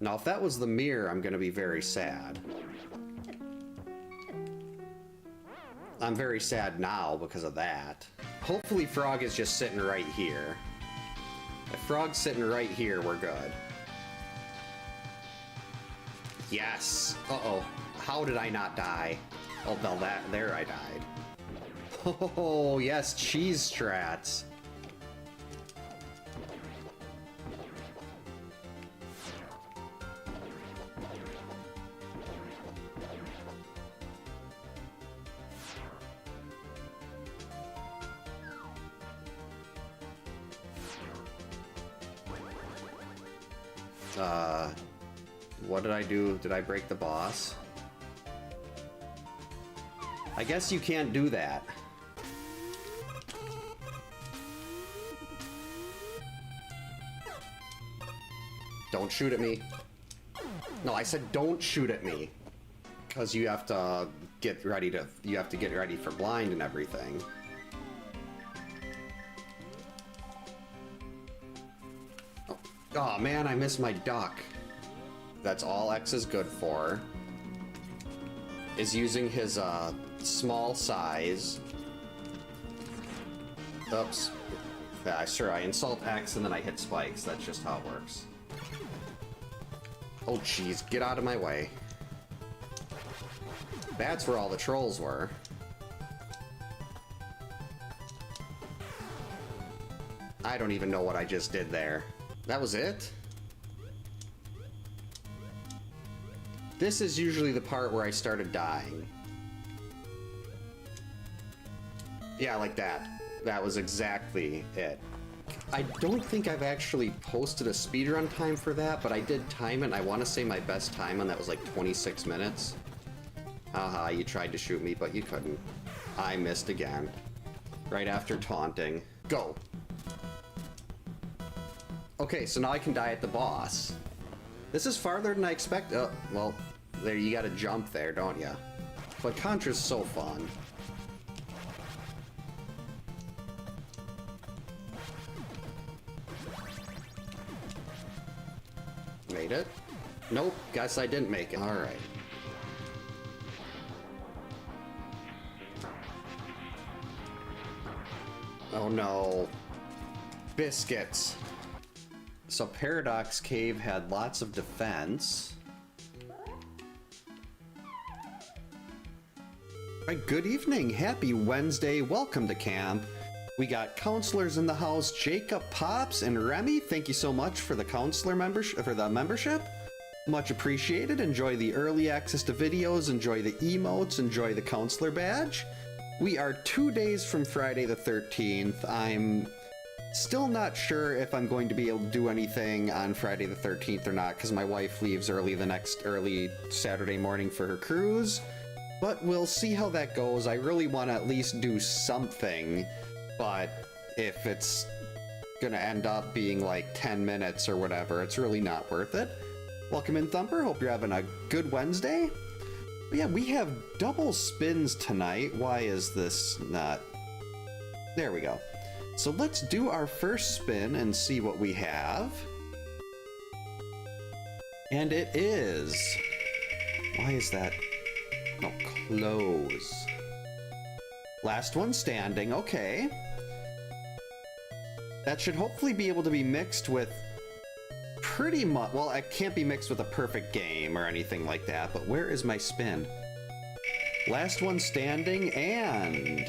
Now, if that was the mirror, I'm gonna be very sad. I'm very sad now because of that. Hopefully Frog is just sitting right here. If Frog's sitting right here, we're good. Yes! Uh-oh. How did I not die? Oh, well, there I died. Oh, yes, cheese strats. What did I do? Did I break the boss? I guess you can't do that. Don't shoot at me. No, I said don't shoot at me. Because you have to get ready to... You have to get ready for blind and everything. Oh man, I missed my duck. That's all X is good for. Is using his small size. Oops. Yeah, sure, I insult X and then I hit spikes. That's just how it works. Oh jeez, get out of my way. That's where all the trolls were. I don't even know what I just did there. That was it? This is usually the part where I started dying. Yeah, like that. That was exactly it. I don't think I've actually posted a speedrun time for that, but I did time it, and I want to say my best time on that was like 26 minutes. Haha, you tried to shoot me, but you couldn't. I missed again. Right after taunting. Go! Okay, so now I can die at the boss. This is farther than I expected. Oh, well, there, you gotta jump there, don't ya? But Contra's so fun. Made it? Nope, guess I didn't make it. Alright. Oh no. Biscuits. So Paradox Cave had lots of defense. Right, good evening, happy Wednesday, welcome to camp. We got counselors in the house, Jacob, Pops, and Remy. Thank you so much for the counselor membership. Much appreciated. Enjoy the early access to videos, enjoy the emotes, enjoy the counselor badge. We are 2 days from Friday the 13th. I'm still not sure if I'm going to be able to do anything on Friday the 13th or not, because my wife leaves early Saturday morning for her cruise. But we'll see how that goes. I really want to at least do something, but if it's gonna end up being like 10 minutes or whatever, it's really not worth it. Welcome in, Thumper. Hope you're having a good Wednesday. But yeah, we have double spins tonight. Why is this not... There we go. So let's do our first spin and see what we have. And it is... Why is that... No, close. Last one standing, okay. That should hopefully be able to be mixed with pretty much... Well, it can't be mixed with a perfect game or anything like that, but where is my spin? Last one standing, and...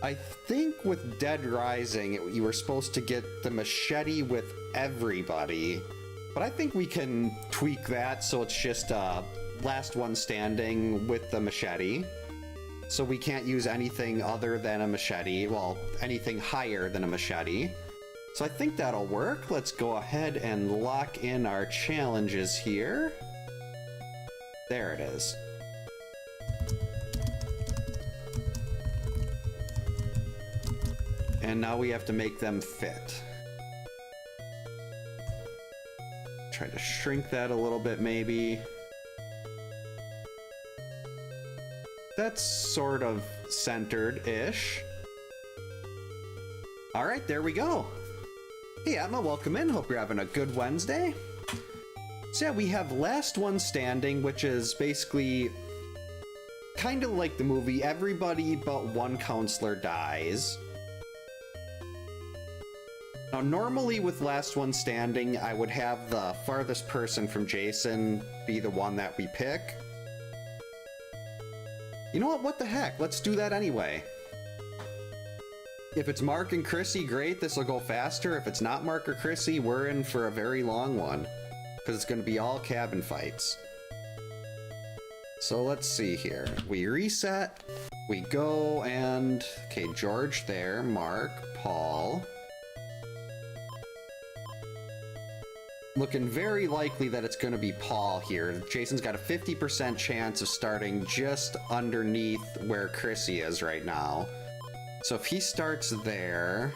I think with Dead Rising, you were supposed to get the machete with everybody, but I think we can tweak that so it's just last one standing with the machete. So we can't use anything other than a machete, well, anything higher than a machete. So I think that'll work. Let's go ahead and lock in our challenges here. There it is. And now we have to make them fit. Try to shrink that a little bit, maybe. That's sort of centered-ish. All right, there we go. Hey, Emma, welcome in. Hope you're having a good Wednesday. So yeah, we have Last One Standing, which is basically kind of like the movie. Everybody but one counselor dies. Now, normally with Last One Standing, I would have the farthest person from Jason be the one that we pick. You know what? What the heck? Let's do that anyway. If it's Mark and Chrissy, great. This will go faster. If it's not Mark or Chrissy, we're in for a very long one, because it's going to be all cabin fights. So let's see here. We reset. We go and... Okay, George there. Mark. Paul. Looking very likely that it's going to be Paul here. Jason's got a 50% chance of starting just underneath where Chrissy is right now. So if he starts there,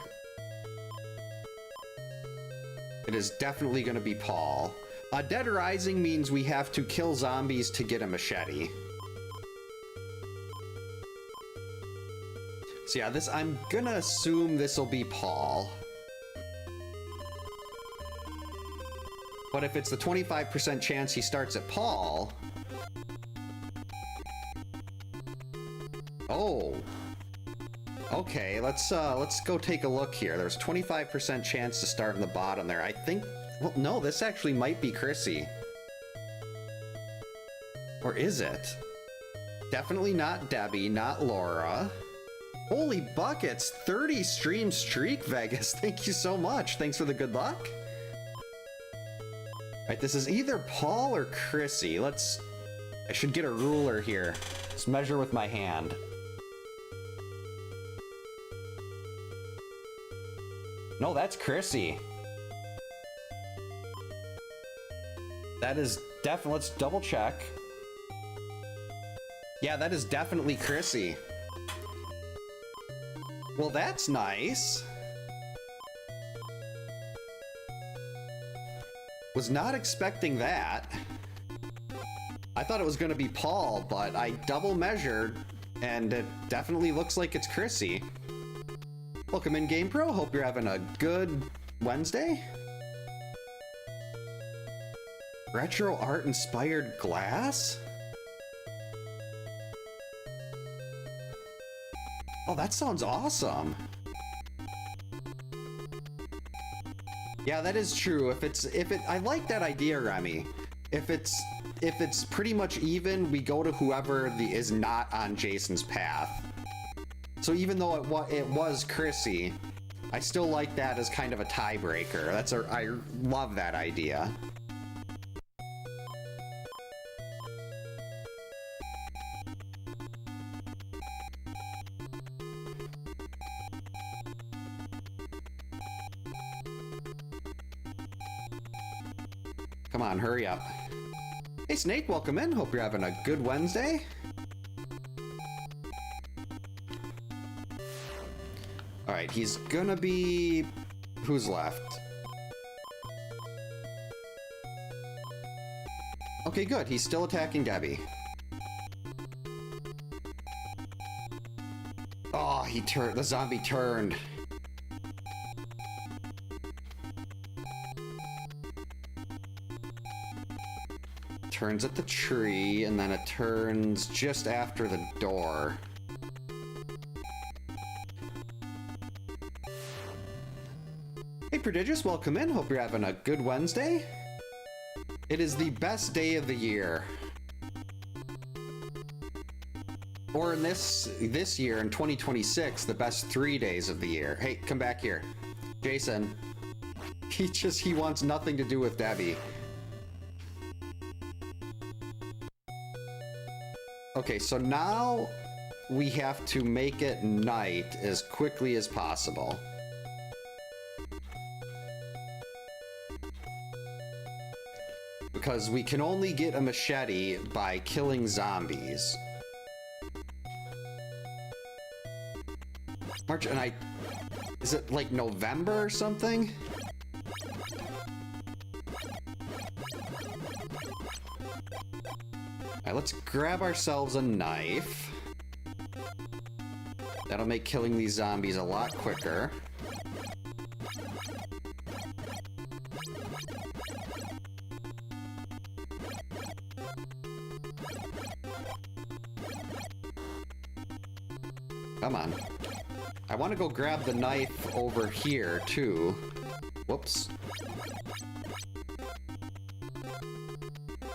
it is definitely going to be Paul. Dead Rising means we have to kill zombies to get a machete. So yeah, I'm going to assume this will be Paul. But if it's the 25% chance he starts at Paul... Oh. Okay, let's go take a look here. There's 25% chance to start in the bottom there. I think... Well, no, this actually might be Chrissy. Or is it? Definitely not Debbie, not Laura. Holy buckets! 30 stream streak, Vegas. Thank you so much. Thanks for the good luck. Alright, this is either Paul or Chrissy. I should get a ruler here. Let's measure with my hand. No, that's Chrissy. That is definitely... Let's double check. Yeah, that is definitely Chrissy. Well, that's nice. Was not expecting that. I thought it was going to be Paul, but I double measured, and it definitely looks like it's Chrissy. Welcome in, Game Pro. Hope you're having a good Wednesday. Retro art inspired glass? Oh, that sounds awesome. Yeah, that is true. I like that idea, Remy. If it's pretty much even, we go to whoever is not on Jason's path. So even though it was Chrissy, I still like that as kind of a tiebreaker. I love that idea. Come on, hurry up. Hey Snake, welcome in. Hope you're having a good Wednesday. Alright, he's gonna be... Who's left? Okay, good. He's still attacking Debbie. Oh, the zombie turned. Turns at the tree, and then it turns just after the door. Hey Prodigious, welcome in. Hope you're having a good Wednesday. It is the best day of the year. Or in this year, in 2026, the best 3 days of the year. Hey, come back here. Jason. He wants nothing to do with Debbie. Okay, so now we have to make it night as quickly as possible. Because we can only get a machete by killing zombies. March, and is it like November or something? Alright, let's grab ourselves a knife. That'll make killing these zombies a lot quicker. Come on. I want to go grab the knife over here, too. Whoops.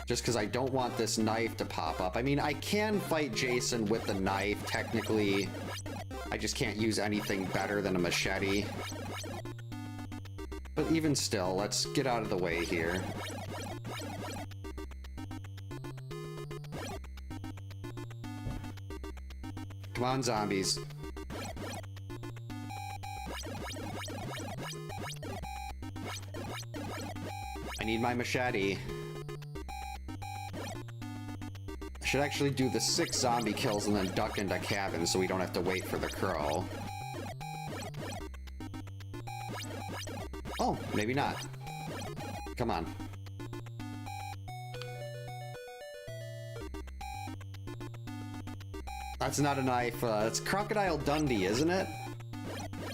Just because I don't want this knife to pop up. I mean, I can fight Jason with the knife, technically. I just can't use anything better than a machete. But even still, let's get out of the way here. Come on, zombies. I need my machete. I should actually do the 6 zombie kills and then duck into cabin so we don't have to wait for the crow. Oh, maybe not. Come on. That's not a knife. It's Crocodile Dundee, isn't it?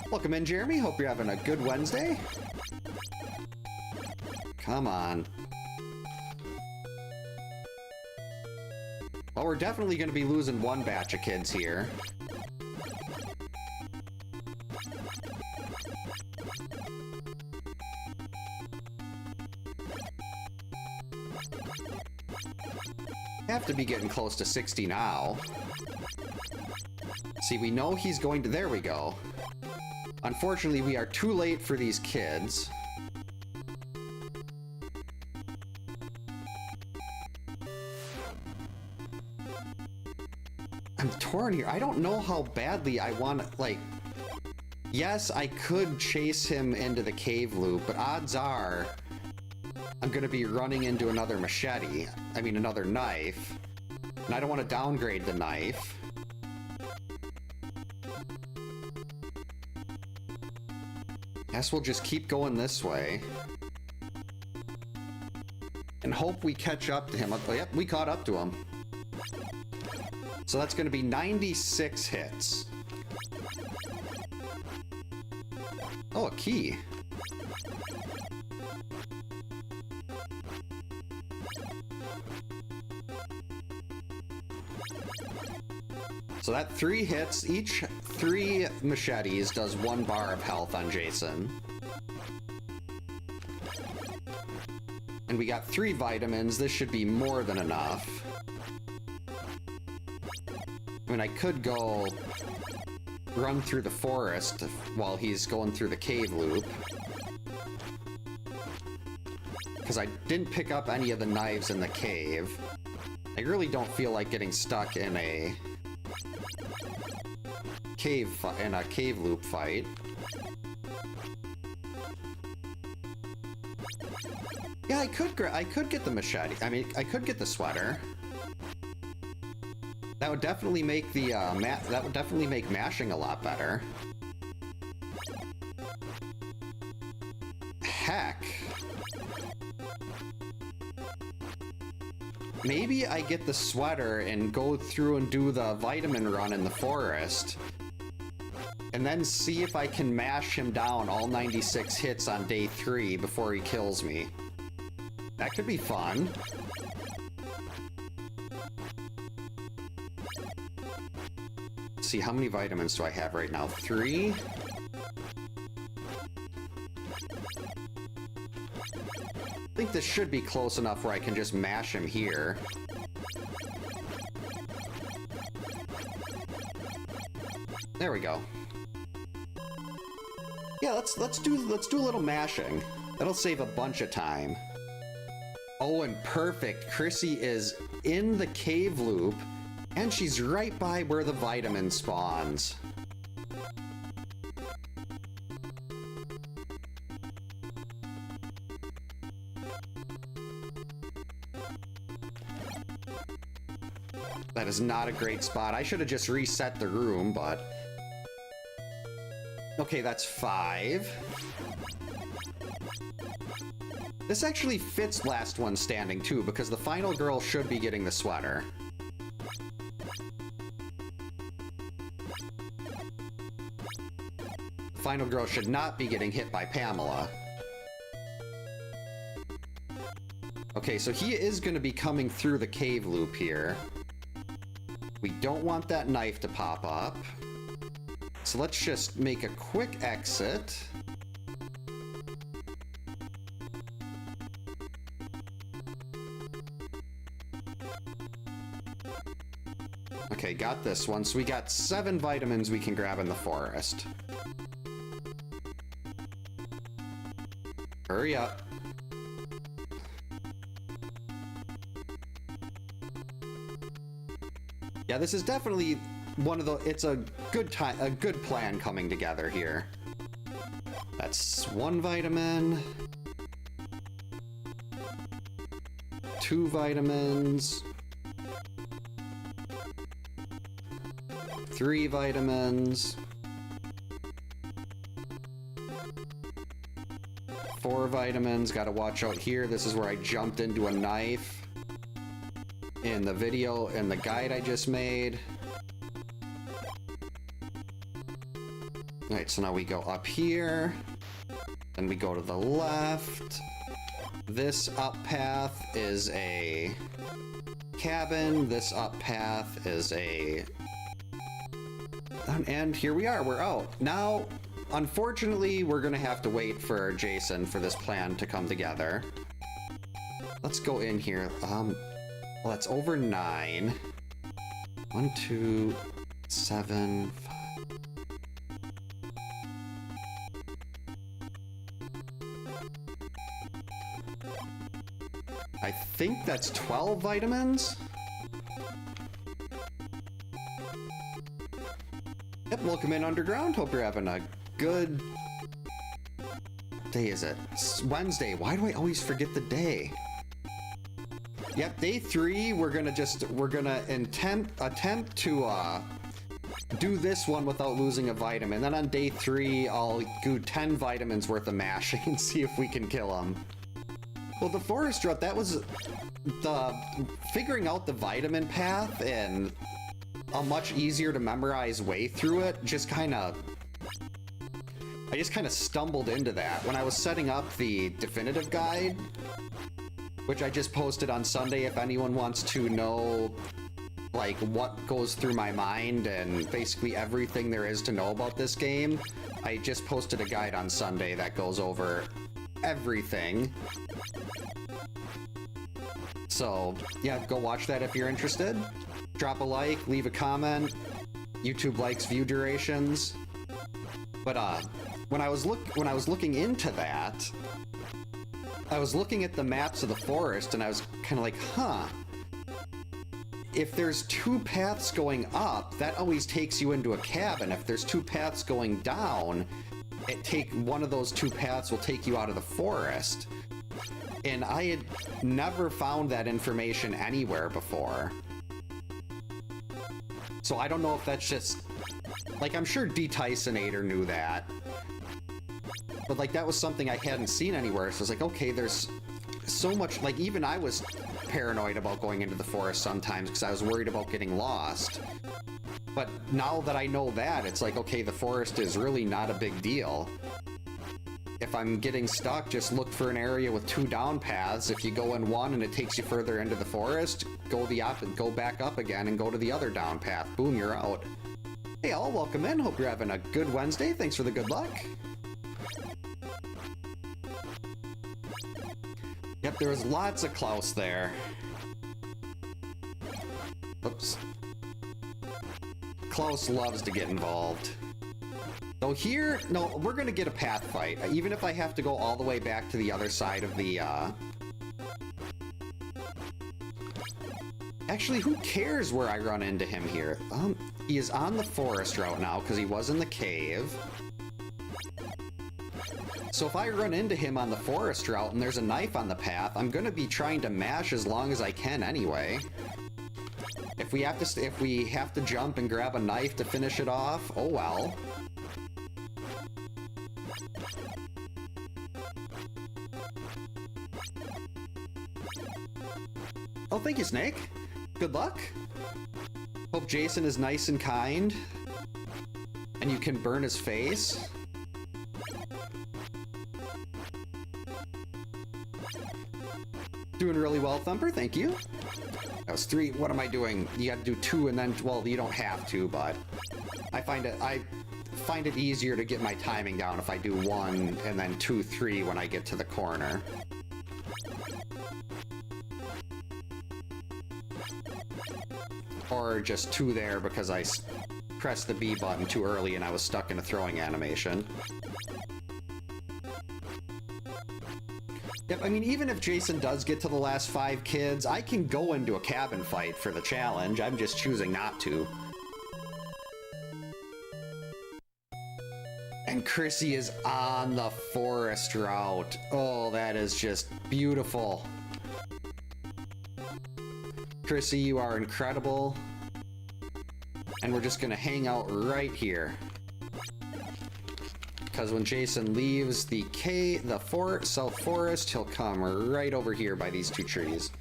Welcome in, Jeremy. Hope you're having a good Wednesday. Come on. Well, we're definitely going to be losing one batch of kids here. Have to be getting close to 60 now. See, we know he's going to... There we go. Unfortunately, we are too late for these kids. I'm torn here. I don't know how badly I want to, like... Yes, I could chase him into the cave loop, but odds are I'm going to be running into another machete. I mean, another knife. And I don't want to downgrade the knife. Guess we'll just keep going this way. And hope we catch up to him. Oh, yep, we caught up to him. So that's going to be 96 hits. Oh, a key. So that 3 hits, each 3 machetes does 1 bar of health on Jason. And we got 3 vitamins, this should be more than enough. I mean, I could go run through the forest while he's going through the cave loop. Because I didn't pick up any of the knives in the cave. I really don't feel like getting stuck in a cave loop fight. Yeah, I could get the machete. I mean, I could get the sweater. That would definitely make the that would definitely make mashing a lot better. Heck. Maybe I get the sweater and go through and do the vitamin run in the forest. And then see if I can mash him down all 96 hits on day 3 before he kills me. That could be fun. Let's see, how many vitamins do I have right now? 3? I think this should be close enough where I can just mash him here. There we go. Yeah, let's do a little mashing. That'll save a bunch of time. Oh, and perfect. Chrissy is in the cave loop, and she's right by where the vitamin spawns. That is not a great spot. I should have just reset the room, but... Okay, that's 5. This actually fits last one standing, too, because the final girl should be getting the sweater. Final Girl should not be getting hit by Pamela. Okay, so he is going to be coming through the cave loop here. We don't want that knife to pop up. So let's just make a quick exit. Okay, got this one. So we got 7 vitamins we can grab in the forest. Hurry up. Yeah, this is definitely one of the, it's a good time, a good plan coming together here. That's 1 vitamin. 2 vitamins. 3 vitamins. 4 vitamins. Gotta watch out here. This is where I jumped into a knife in the video and the guide I just made. Alright, so now we go up here. Then we go to the left. This up path is a cabin. This up path is a... And here we are, we're out. Now, unfortunately, we're gonna have to wait for Jason for this plan to come together. Let's go in here. Well, that's over 9. 1, 2, 7, 5. I think that's 12 vitamins. Yep, welcome in underground. Hope you're having a good day. Is it? It's Wednesday. Why do I always forget the day? Yep, day 3. We're gonna attempt to do this one without losing a vitamin. Then on day 3, I'll do 10 vitamins worth of mashing and see if we can kill him. Well, the forest route, that was the figuring out the vitamin path and a much easier to memorize way through it. I just kind of stumbled into that when I was setting up the definitive guide, which I just posted on Sunday. If anyone wants to know like what goes through my mind and basically everything there is to know about this game, I just posted a guide on Sunday that goes over everything. So yeah, go watch that if you're interested. Drop a like, leave a comment. YouTube likes view durations. But when I was looking into that, I was looking at the maps of the forest and I was kind of like, huh. If there's 2 paths going up, that always takes you into a cabin. If there's 2 paths going down, one of those 2 paths will take you out of the forest. And I had never found that information anywhere before. So I don't know if that's just... Like, I'm sure D. Tysonator knew that. But, like, that was something I hadn't seen anywhere. So I was like, okay, there's so much... Like, even I was paranoid about going into the forest sometimes because I was worried about getting lost. But now that I know that, it's like, okay, the forest is really not a big deal. If I'm getting stuck, just look for an area with 2 down paths. If you go in one and it takes you further into the forest, go back up again and go to the other down path. Boom, you're out. Hey all, welcome in. Hope you're having a good Wednesday. Thanks for the good luck. Yep, there was lots of Klaus there. Oops. Klaus loves to get involved. So here, no, we're gonna get a path fight, even if I have to go all the way back to the other side of the, Actually, who cares where I run into him here? He is on the forest route now, because he was in the cave. So if I run into him on the forest route and there's a knife on the path, I'm gonna be trying to mash as long as I can anyway. If we have to jump and grab a knife to finish it off, oh well. Oh, thank you, Snake. Good luck. Hope Jason is nice and kind. And you can burn his face. Doing really well, Thumper, thank you. That was 3. What am I doing? You got to do 2 and then, well, you don't have to, but I find it easier to get my timing down if I do 1 and then 2, 3 when I get to the corner. Or just 2 there because I pressed the B button too early and I was stuck in a throwing animation. Yep, I mean, even if Jason does get to the last 5 kids, I can go into a cabin fight for the challenge. I'm just choosing not to. And Chrissy is on the forest route. Oh, that is just beautiful. Chrissy, you are incredible. And we're just gonna hang out right here. Because when Jason leaves the South Forest, he'll come right over here by these 2 trees.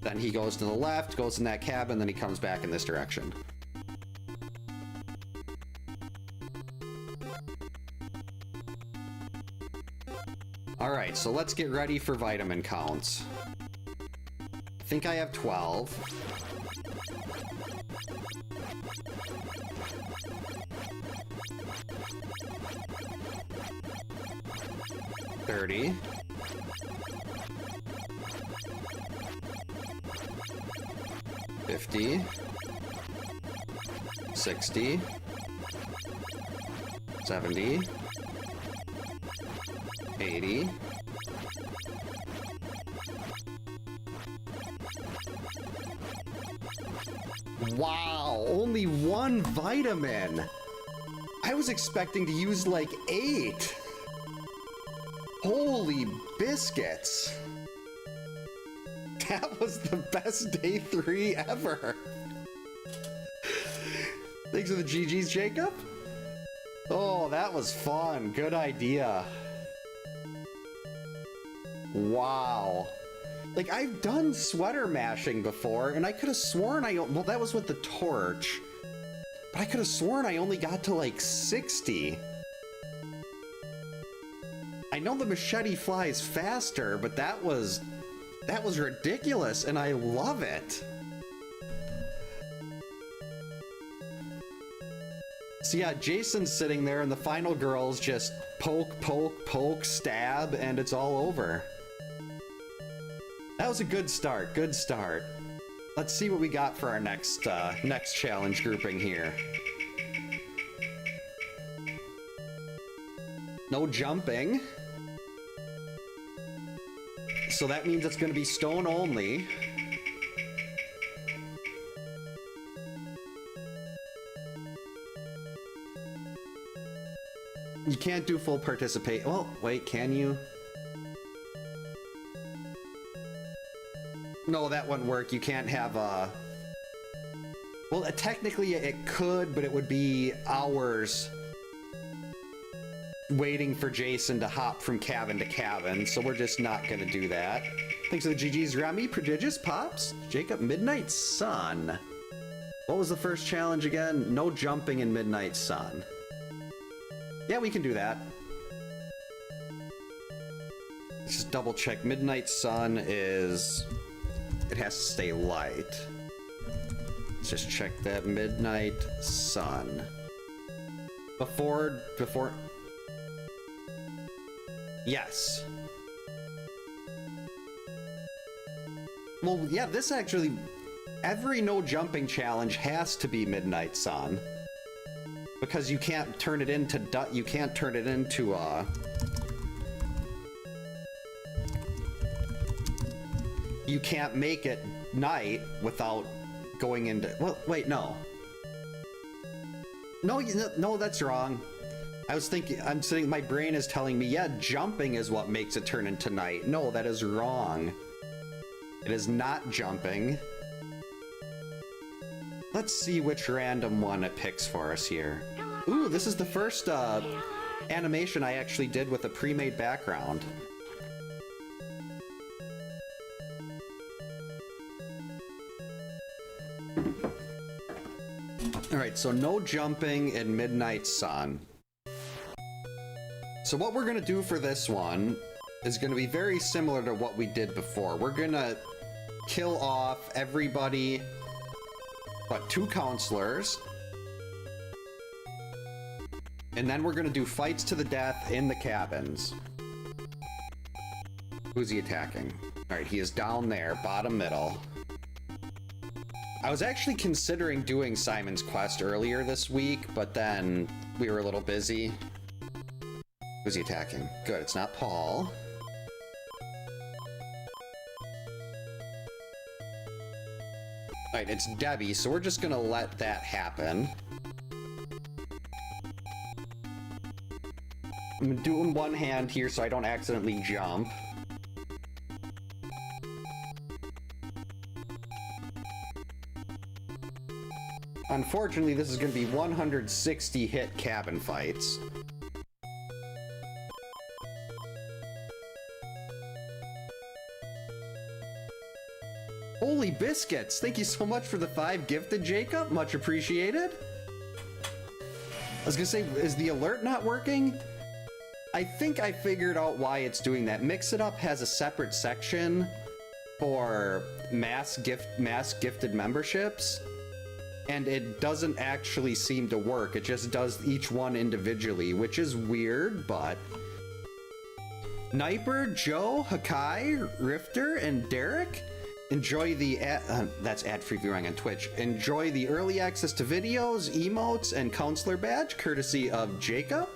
Then he goes to the left, goes in that cabin, then he comes back in this direction. Alright, so let's get ready for vitamin counts. I think I have 12. $30. 50. 60. 70. 80. Wow, only 1 vitamin. I was expecting to use like 8. Holy biscuits. That was the best day 3 ever. Thanks for the GGs, Jacob. Oh, that was fun. Good idea. Wow. Like, I've done sweater mashing before, and I could have sworn well, that was with the torch. But I could have sworn I only got to like 60. I know the machete flies faster, but that was ridiculous, and I love it. So yeah, Jason's sitting there, and the final girls just poke, poke, poke, stab, and it's all over. That was a good start, good start. Let's see what we got for our next challenge grouping here. No jumping. So that means it's going to be stone only. You can't do full participate. Well, wait, can you? No, that wouldn't work. You can't have a... Well, technically it could, but it would be hours waiting for Jason to hop from cabin to cabin, so we're just not gonna do that. Thanks for the GG's, Remy, Prodigious, Pops, Jacob, Midnight Sun. What was the first challenge again? No jumping in Midnight Sun. Yeah, we can do that. Let's just double check. Midnight Sun is... It has to stay light. Let's just check that. Midnight Sun. Before... Yes. Well, yeah, this actually... Every no jumping challenge has to be Midnight Sun. Because you can't turn it into... You can't turn it into, You can't make it night without going into... Well, wait, no. No, that's wrong. I was thinking... I'm sitting... My brain is telling me, yeah, jumping is what makes it turn into night. No, that is wrong. It is not jumping. Let's see which random one it picks for us here. Ooh, this is the first animation I actually did with a pre-made background. Alright, so no jumping in Midnight Sun. So what we're gonna do for this one is going to be very similar to what we did before. We're going to kill off everybody but 2 counselors. And then we're going to do fights to the death in the cabins. Who's he attacking? Alright, he is down there, bottom middle. I was actually considering doing Simon's Quest earlier this week, but then we were a little busy. Who's he attacking? Good, it's not Paul. Alright, it's Debbie, so we're just gonna let that happen. I'm doing one hand here so I don't accidentally jump. Unfortunately, this is going to be 160 hit cabin fights. Holy biscuits! Thank you so much for the 5 gifted, Jacob. Much appreciated. I was going to say, is the alert not working? I think I figured out why it's doing that. Mix It Up has a separate section for mass gifted memberships. And it doesn't actually seem to work. It just does each one individually, which is weird, but... Niper, Joe, Hakai, Rifter, and Derek, enjoy the that's ad-free viewing on Twitch. Enjoy the early access to videos, emotes, and counselor badge, courtesy of Jacob.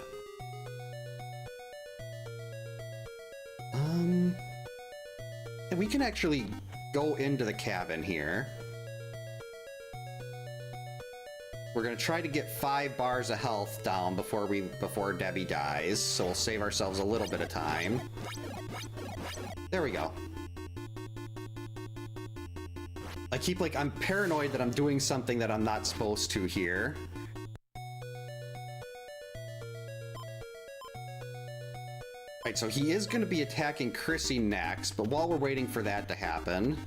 And we can actually go into the cabin here. We're gonna try to get 5 bars of health down before Debbie dies, so we'll save ourselves a little bit of time. There we go. I'm paranoid that I'm doing something that I'm not supposed to here. Right, so he is gonna be attacking Chrissy next, but while we're waiting for that to happen,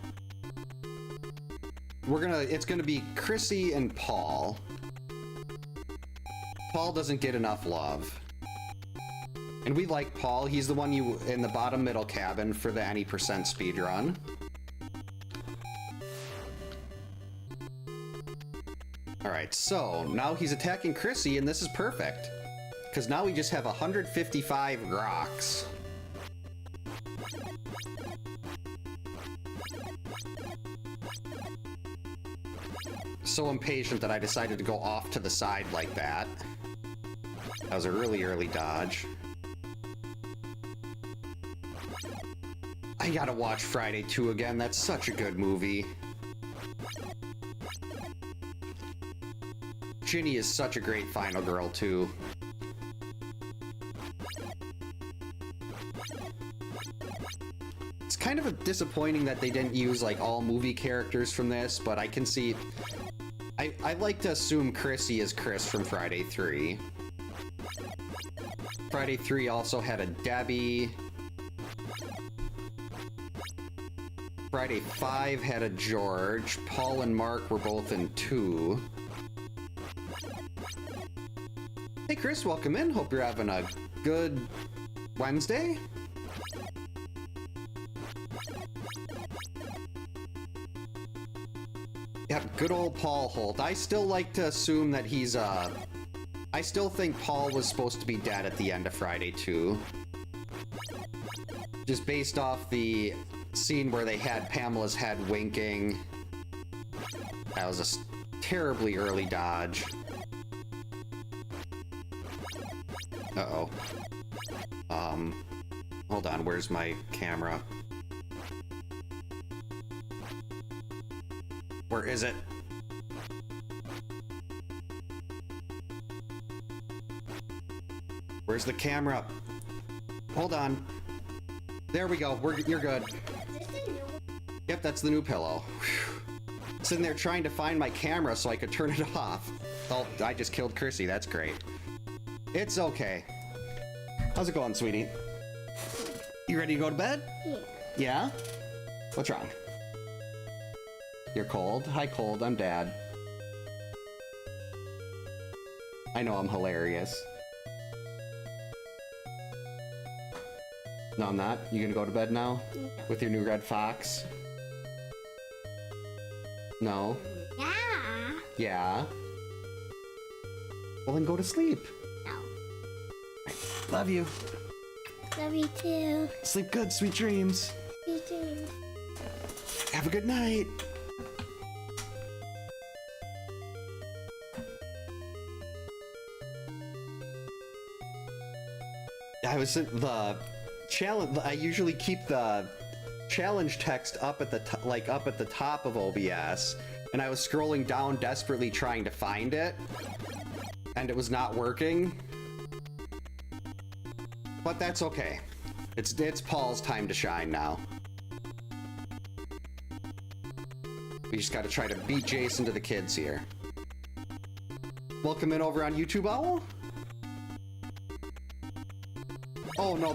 it's gonna be Chrissy and Paul. Paul doesn't get enough love. And we like Paul. He's the one in the bottom middle cabin for the any % speedrun. Alright, so now he's attacking Chrissy, and this is perfect. Because now we just have 155 rocks. So impatient that I decided to go off to the side like that. That was a really early dodge. I gotta watch Friday 2 again. That's such a good movie. Ginny is such a great final girl, too. It's kind of disappointing that they didn't use, like, all movie characters from this, but I can see... I like to assume Chrissy is Chris from Friday 3. Friday 3 also had a Debbie. Friday 5 had a George. Paul and Mark were both in 2. Hey Chris, welcome in. Hope you're having a good Wednesday. Yeah, good old Paul Holt. I still like to assume that he's, I still think Paul was supposed to be dead at the end of Friday 2. Just based off the scene where they had Pamela's head winking. That was a terribly early dodge. Uh-oh. Hold on, where's my camera? Where is it? Where's the camera? Hold on. There we go. You're good. Yep, that's the new pillow. Whew. Sitting there trying to find my camera so I could turn it off. Oh, I just killed Chrissy. That's great. It's okay. How's it going, sweetie? You ready to go to bed? Yeah. Yeah? What's wrong? You're cold? Hi, cold. I'm Dad. I know I'm hilarious. No, I'm not. You gonna go to bed now? No. With your new red fox? No? Yeah. Yeah. Well, then go to sleep. No. Love you. Love you too. Sleep good, sweet dreams. You too. Have a good night. I was in the challenge. I usually keep the challenge text up at the up at the top of OBS, and I was scrolling down desperately trying to find it, and it was not working. But that's okay. It's Paul's time to shine now. We just got to try to beat Jason to the kids here. Welcome in over on YouTube, Owl. Oh no,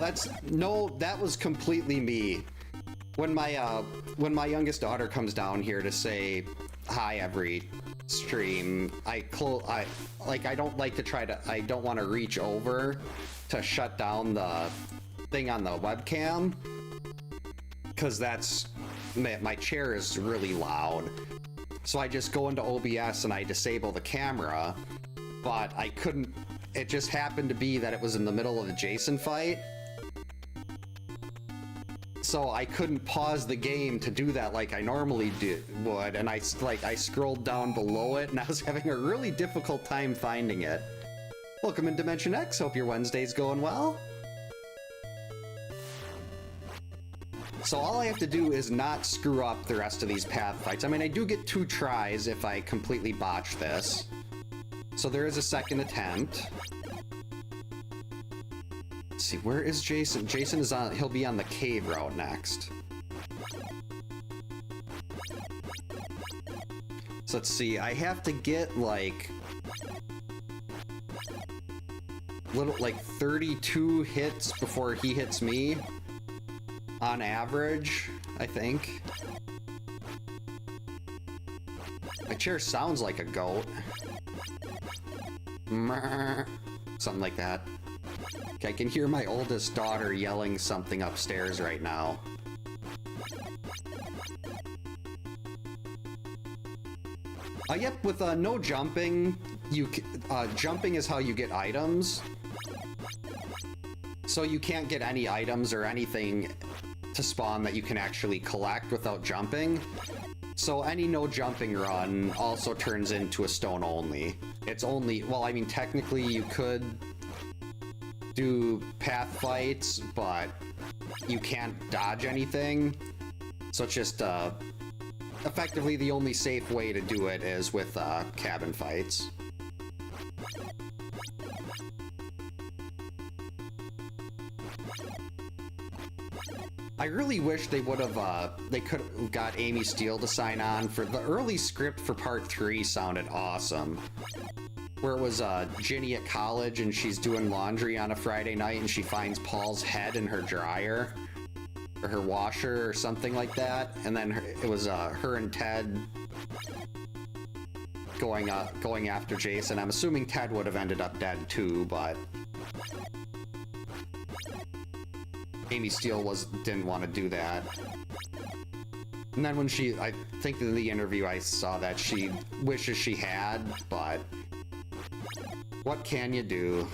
that was completely me. When my youngest daughter comes down here to say hi every stream, I don't want to reach over to shut down the thing on the webcam, because my chair is really loud. So I just go into OBS and I disable the camera, but I couldn't. It just happened to be that it was in the middle of the Jason fight. So I couldn't pause the game to do that like I normally would, and I scrolled down below it and I was having a really difficult time finding it. Welcome in Dimension X, hope your Wednesday's going well. So all I have to do is not screw up the rest of these path fights. I mean, I do get 2 tries if I completely botch this. So there is a second attempt. Let's see, where is Jason? Jason is he'll be on the cave route next. So let's see, I have to get like 32 hits before he hits me. On average, I think. My chair sounds like a goat. Something like that. Okay, I can hear my oldest daughter yelling something upstairs right now. Yep, with no jumping, jumping is how you get items. So you can't get any items or anything to spawn that you can actually collect without jumping. So any no jumping run also turns into a stone only. It's only, well, I mean, technically you could do path fights, but you can't dodge anything. So it's just, effectively the only safe way to do it is with, cabin fights. I really wish they would have, they could have got Amy Steele to sign on. For the early script for part 3 sounded awesome. Where it was, Ginny at college and she's doing laundry on a Friday night and she finds Paul's head in her dryer. Or her washer or something like that. And then it was, her and Ted going after Jason. I'm assuming Ted would have ended up dead too, but Amy Steele didn't want to do that. And then when I think in the interview I saw that she wishes she had, but what can you do?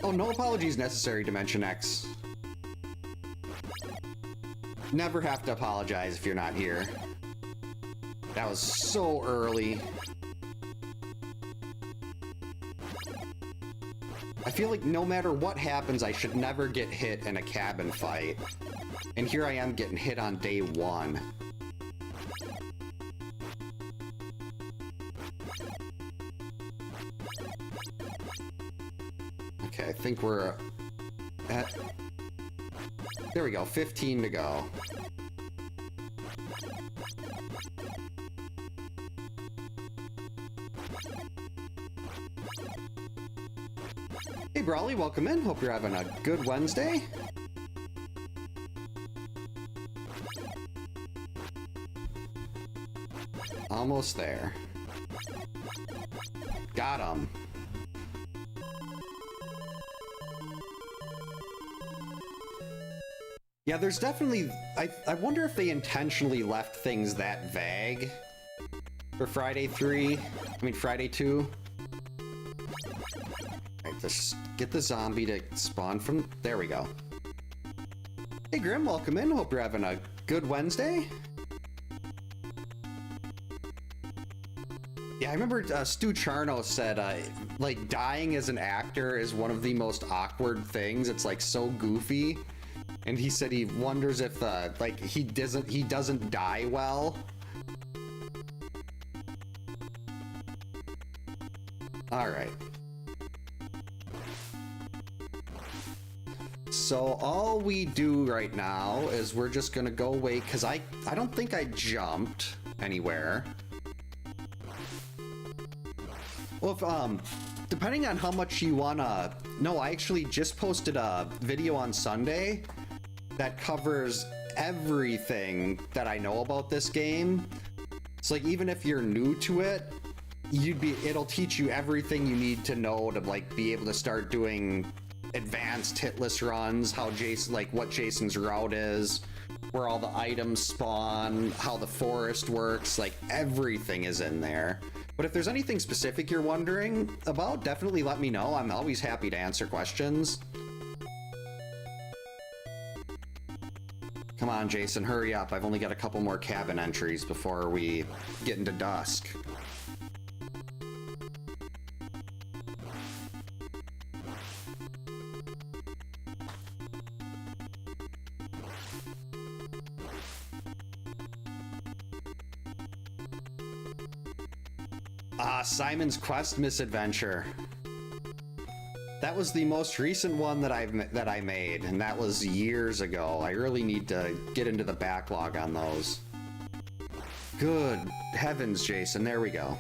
Oh, no apologies necessary, Dimension X. Never have to apologize if you're not here. That was so early. I feel like no matter what happens, I should never get hit in a cabin fight. And here I am getting hit on day 1. Okay, I think we're at... There we go, 15 to go. Hey Brawley, welcome in. Hope you're having a good Wednesday. Almost there. Got him. Yeah, there's definitely... I wonder if they intentionally left things that vague for Friday 3. I mean, Friday 2. Alright, just get the zombie to spawn from... There we go. Hey, Grim, welcome in. Hope you're having a good Wednesday. Yeah, I remember Stu Charno said, like, dying as an actor is one of the most awkward things. It's, like, so goofy. And he said he wonders if, like, he doesn't die well. All right. So all we do right now is we're just gonna go wait, because I don't think I jumped anywhere. Well, if, depending on how much you wanna... No, I actually just posted a video on Sunday that covers everything that I know about this game. So, like, even if you're new to it, it'll teach you everything you need to know to, like, be able to start doing advanced hitless runs, how Jason, like, what Jason's route is, where all the items spawn, how the forest works, like, everything is in there. But if there's anything specific you're wondering about, definitely let me know. I'm always happy to answer questions. Come on, Jason, hurry up. I've only got a couple more cabin entries before we get into dusk. Simon's Quest Misadventure. That was the most recent one that I made, and that was years ago. I really need to get into the backlog on those. Good heavens, Jason, there we go.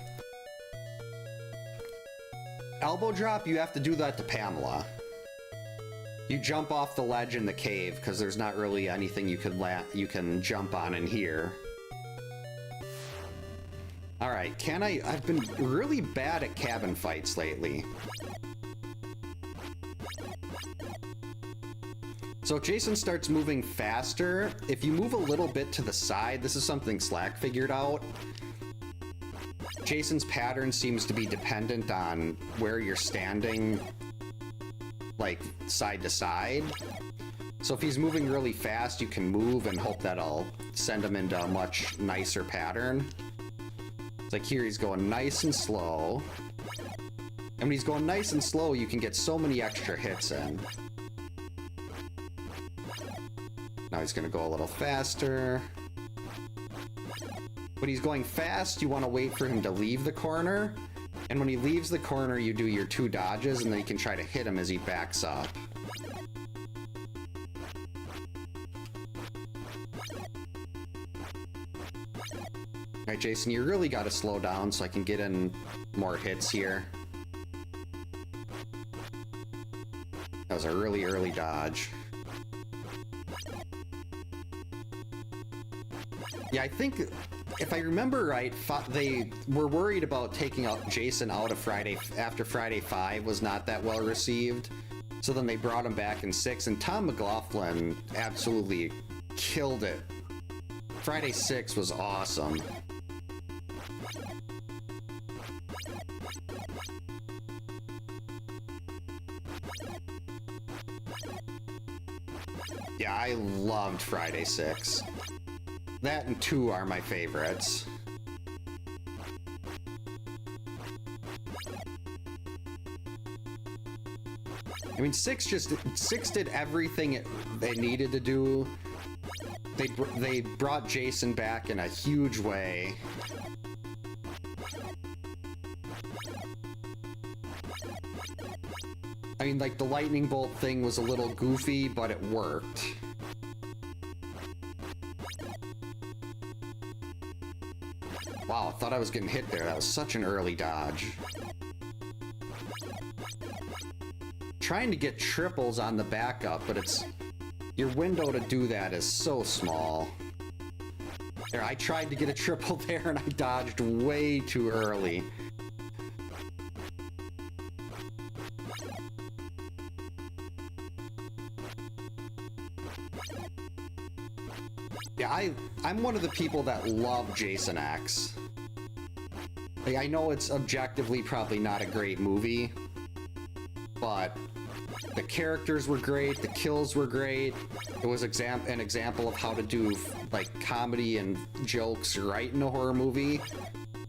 Elbow drop, you have to do that to Pamela. You jump off the ledge in the cave, because there's not really anything you can jump on in here. Alright, I've been really bad at cabin fights lately. So if Jason starts moving faster, if you move a little bit to the side, this is something Slack figured out. Jason's pattern seems to be dependent on where you're standing, like, side to side. So if he's moving really fast, you can move and hope that'll send him into a much nicer pattern. It's like here he's going nice and slow. And when he's going nice and slow, you can get so many extra hits in. Now he's gonna go a little faster. When he's going fast, you want to wait for him to leave the corner. And when he leaves the corner, you do your 2 dodges, and then you can try to hit him as he backs up. Alright, Jason, you really gotta slow down so I can get in more hits here. That was a really early dodge. Yeah, I think, if I remember right, they were worried about taking Jason out of after Friday 5 was not that well received. So then they brought him back in 6, and Tom McLaughlin absolutely killed it. Friday 6 was awesome. Yeah, I loved Friday 6. That and 2 are my favorites. I mean, 6 did everything they needed to do. They brought Jason back in a huge way. I mean, like, the lightning bolt thing was a little goofy, but it worked. Wow, I thought I was getting hit there. That was such an early dodge. Trying to get triples on the backup, but your window to do that is so small. There, I tried to get a triple there and I dodged way too early. Yeah, I'm one of the people that love Jason X. Like, I know it's objectively probably not a great movie, but the characters were great, the kills were great. It was an example of how to do like comedy and jokes right in a horror movie.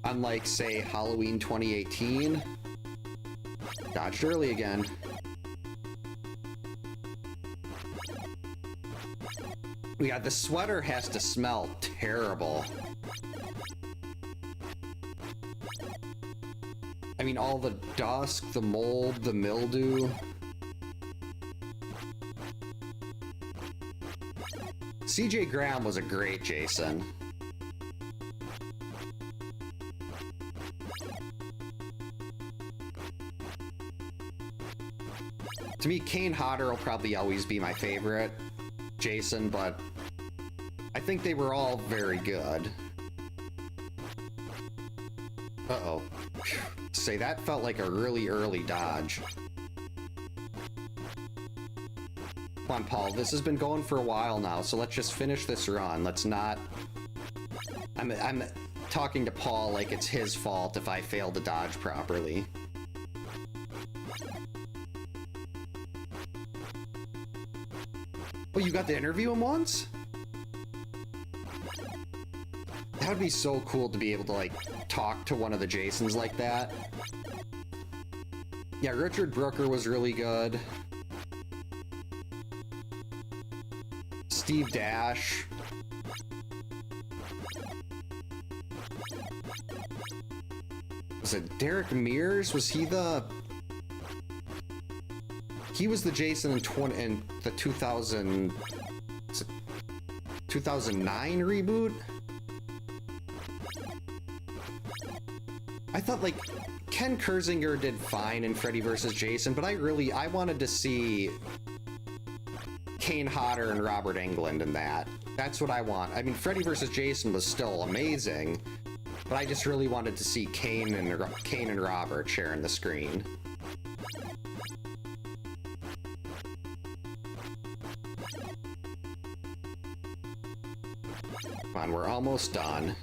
Unlike, say, Halloween 2018. Dodged early again. Yeah, the sweater has to smell terrible. I mean, all the dust, the mold, the mildew. CJ Graham was a great Jason. To me, Kane Hodder will probably always be my favorite Jason, but I think they were all very good. Uh-oh. Say, that felt like a really early dodge. Come on, Paul, this has been going for a while now, so let's just finish this run. Let's not... I'm talking to Paul like it's his fault if I fail to dodge properly. Oh, you got to interview him once? That would be so cool to be able to, like, talk to one of the Jasons like that. Yeah, Richard Brooker was really good. Steve Dash. Was it Derek Mears? Was he the... He was the Jason in the 2009 reboot? I thought, like, Ken Kersinger did fine in Freddy vs. Jason, but I wanted to see Kane Hodder and Robert Englund in that. That's what I want. I mean, Freddy vs. Jason was still amazing, but I just really wanted to see Kane and Robert sharing the screen. Come on, we're almost done.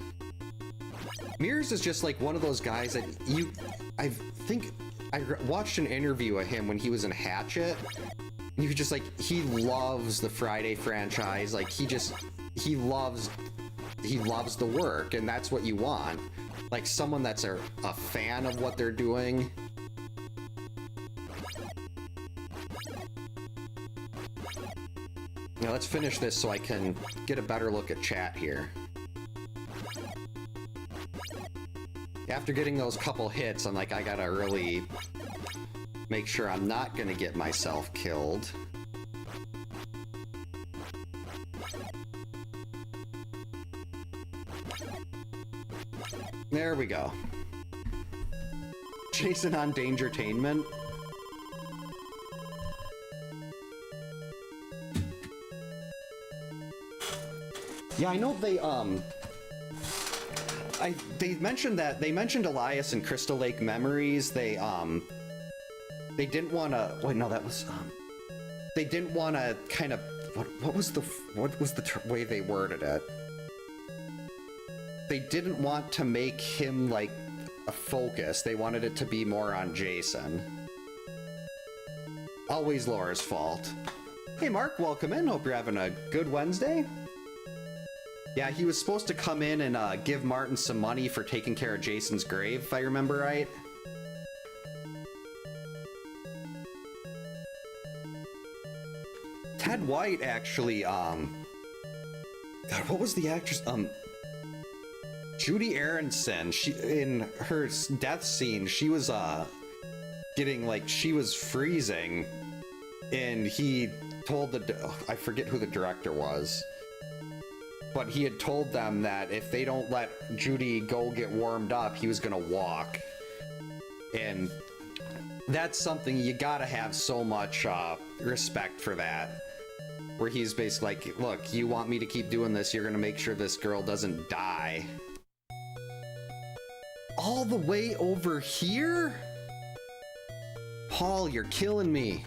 Mears is just like one of those guys that I think I watched an interview of him when he was in Hatchet. And he was just like, he loves the Friday franchise. Like, he loves the work, and that's what you want. Like, someone that's a fan of what they're doing. Now let's finish this so I can get a better look at chat here. After getting those couple hits, I'm like, I gotta really make sure I'm not gonna get myself killed. There we go. Jason on Dangertainment. Yeah, I know they mentioned that. They mentioned Elias and Crystal Lake Memories. They didn't want to. Wait, no, that was. They didn't want to kind of. What was the way they worded it? They didn't want to make him like a focus. They wanted it to be more on Jason. Always Laura's fault. Hey, Mark, welcome in. Hope you're having a good Wednesday. Yeah, he was supposed to come in and give Martin some money for taking care of Jason's grave, if I remember right. Ted White actually, God, what was the actress? Judy Aronson. She, in her death scene, she was getting, like, she was freezing, and he told I forget who the director was. But he had told them that if they don't let Judy go get warmed up, he was gonna walk. And that's something you gotta have so much respect for that. Where he's basically like, look, you want me to keep doing this, you're gonna make sure this girl doesn't die. All the way over here? Paul, you're killing me.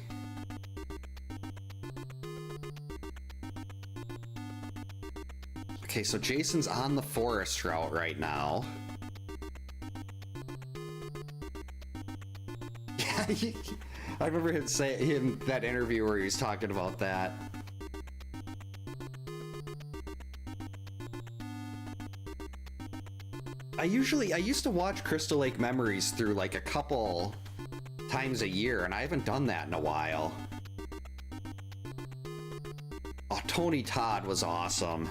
Okay, so Jason's on the forest route right now. Yeah, I remember him that interview where he was talking about that. I used to watch Crystal Lake Memories through like a couple times a year, and I haven't done that in a while. Oh, Tony Todd was awesome.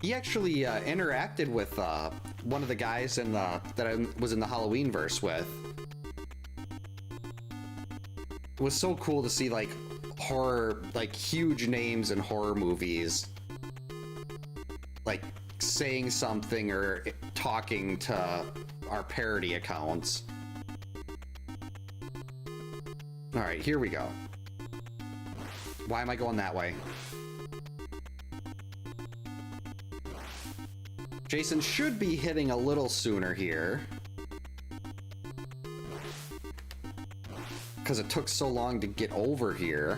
He actually interacted with one of the guys in the that I was in the Halloween verse with. It was so cool to see like horror, like huge names in horror movies, like saying something or talking to our parody accounts. All right, here we go. Why am I going that way? Jason should be hitting a little sooner here, because it took so long to get over here.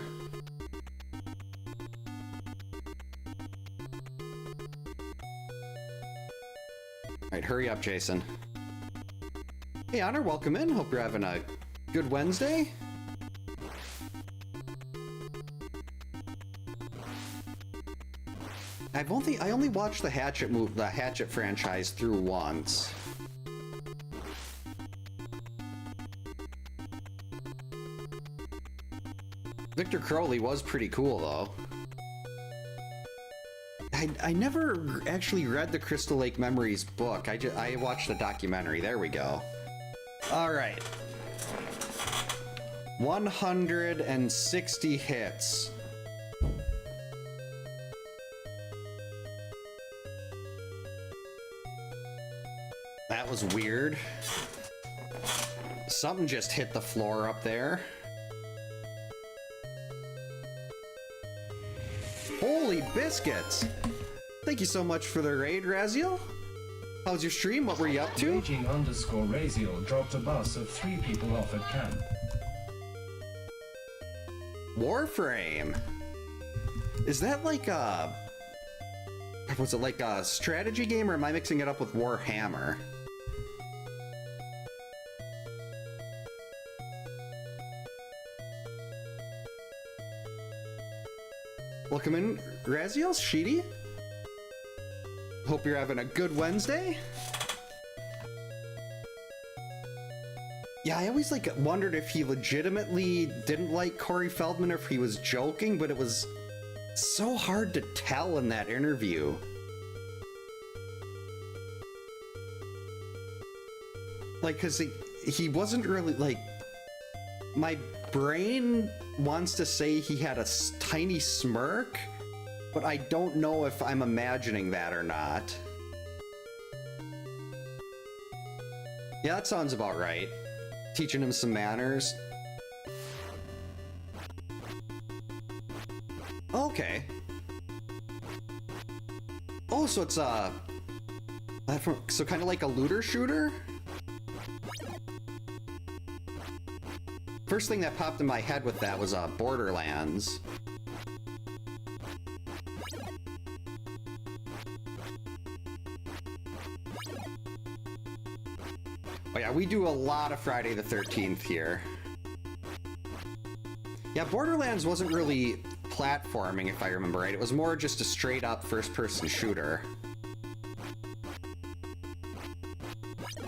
Alright, hurry up, Jason. Hey, Honor, welcome in. Hope you're having a good Wednesday. I only watched the Hatchet franchise through once. Victor Crowley was pretty cool, though. I never actually read the Crystal Lake Memories book. I watched the documentary. There we go. All right. 160 hits. That was weird. Something just hit the floor up there. Holy biscuits! Thank you so much for the raid, Raziel. How's your stream? What were you up to? Raging_Raziel dropped a bus of 3 people off at camp. Warframe. Is that like a... Was it like a strategy game, or am I mixing it up with Warhammer? Welcome in, Raziel, Sheedy. Hope you're having a good Wednesday. Yeah, I always like wondered if he legitimately didn't like Corey Feldman or if he was joking, but it was so hard to tell in that interview. Like, cause he wasn't really like, my brain wants to say he had a tiny smirk, but I don't know if I'm imagining that or not. Yeah, that sounds about right. Teaching him some manners. Okay. Oh, so it's so kind of like a looter shooter? First thing that popped in my head with that was Borderlands. Oh yeah, we do a lot of Friday the 13th here. Yeah, Borderlands wasn't really platforming, if I remember right. It was more just a straight up first-person shooter.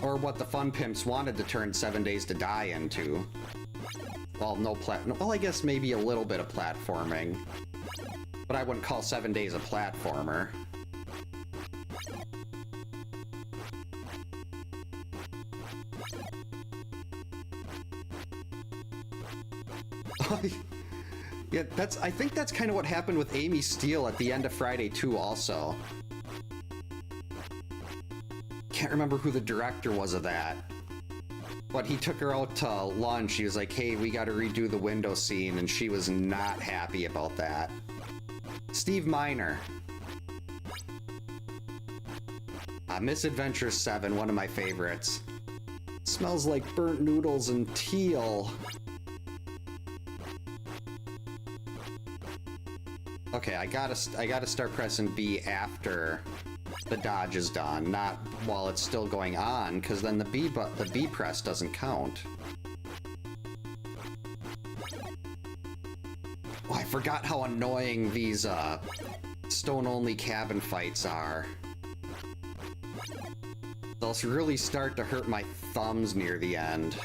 Or what the Fun Pimps wanted to turn 7 Days to Die into. Well, well, I guess maybe a little bit of platforming. But I wouldn't call 7 Days a platformer. Yeah, I think that's kind of what happened with Amy Steele at the end of Friday 2 also. Can't remember who the director was of that. But he took her out to lunch. He was like, hey, we got to redo the window scene, and she was not happy about that. Steve Miner. Misadventure 7, one of my favorites. Smells like burnt noodles and teal. Okay, I gotta start pressing B after the dodge is done, not while it's still going on, because then the B press doesn't count. Oh, I forgot how annoying these stone-only cabin fights are. They'll really start to hurt my thumbs near the end.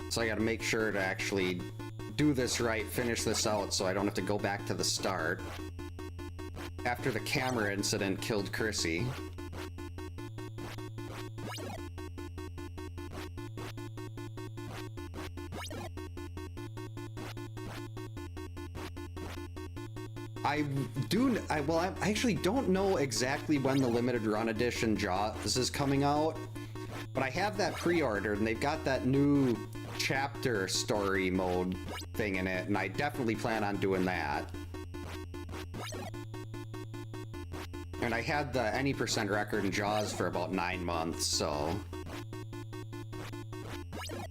So I gotta make sure to actually do this right, finish this out, so I don't have to go back to the start. After the camera incident killed Chrissy. I actually don't know exactly when the limited run edition Jaws is coming out, but I have that pre-ordered, and they've got that new chapter story mode thing in it, and I definitely plan on doing that. And I had the any percent record in Jaws for about 9 months, so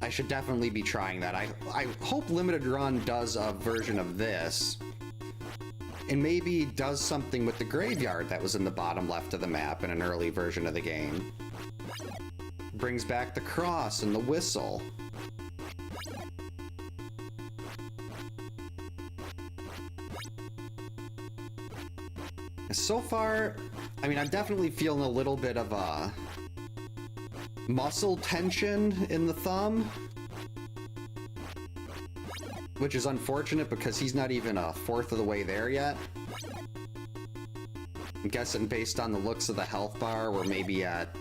I should definitely be trying that. I hope Limited Run does a version of this, and maybe does something with the graveyard that was in the bottom left of the map in an early version of the game. Brings back the cross and the whistle. So far, I mean, I'm definitely feeling a little bit of a muscle tension in the thumb, which is unfortunate because he's not even a fourth of the way there yet. I'm guessing based on the looks of the health bar, we're maybe at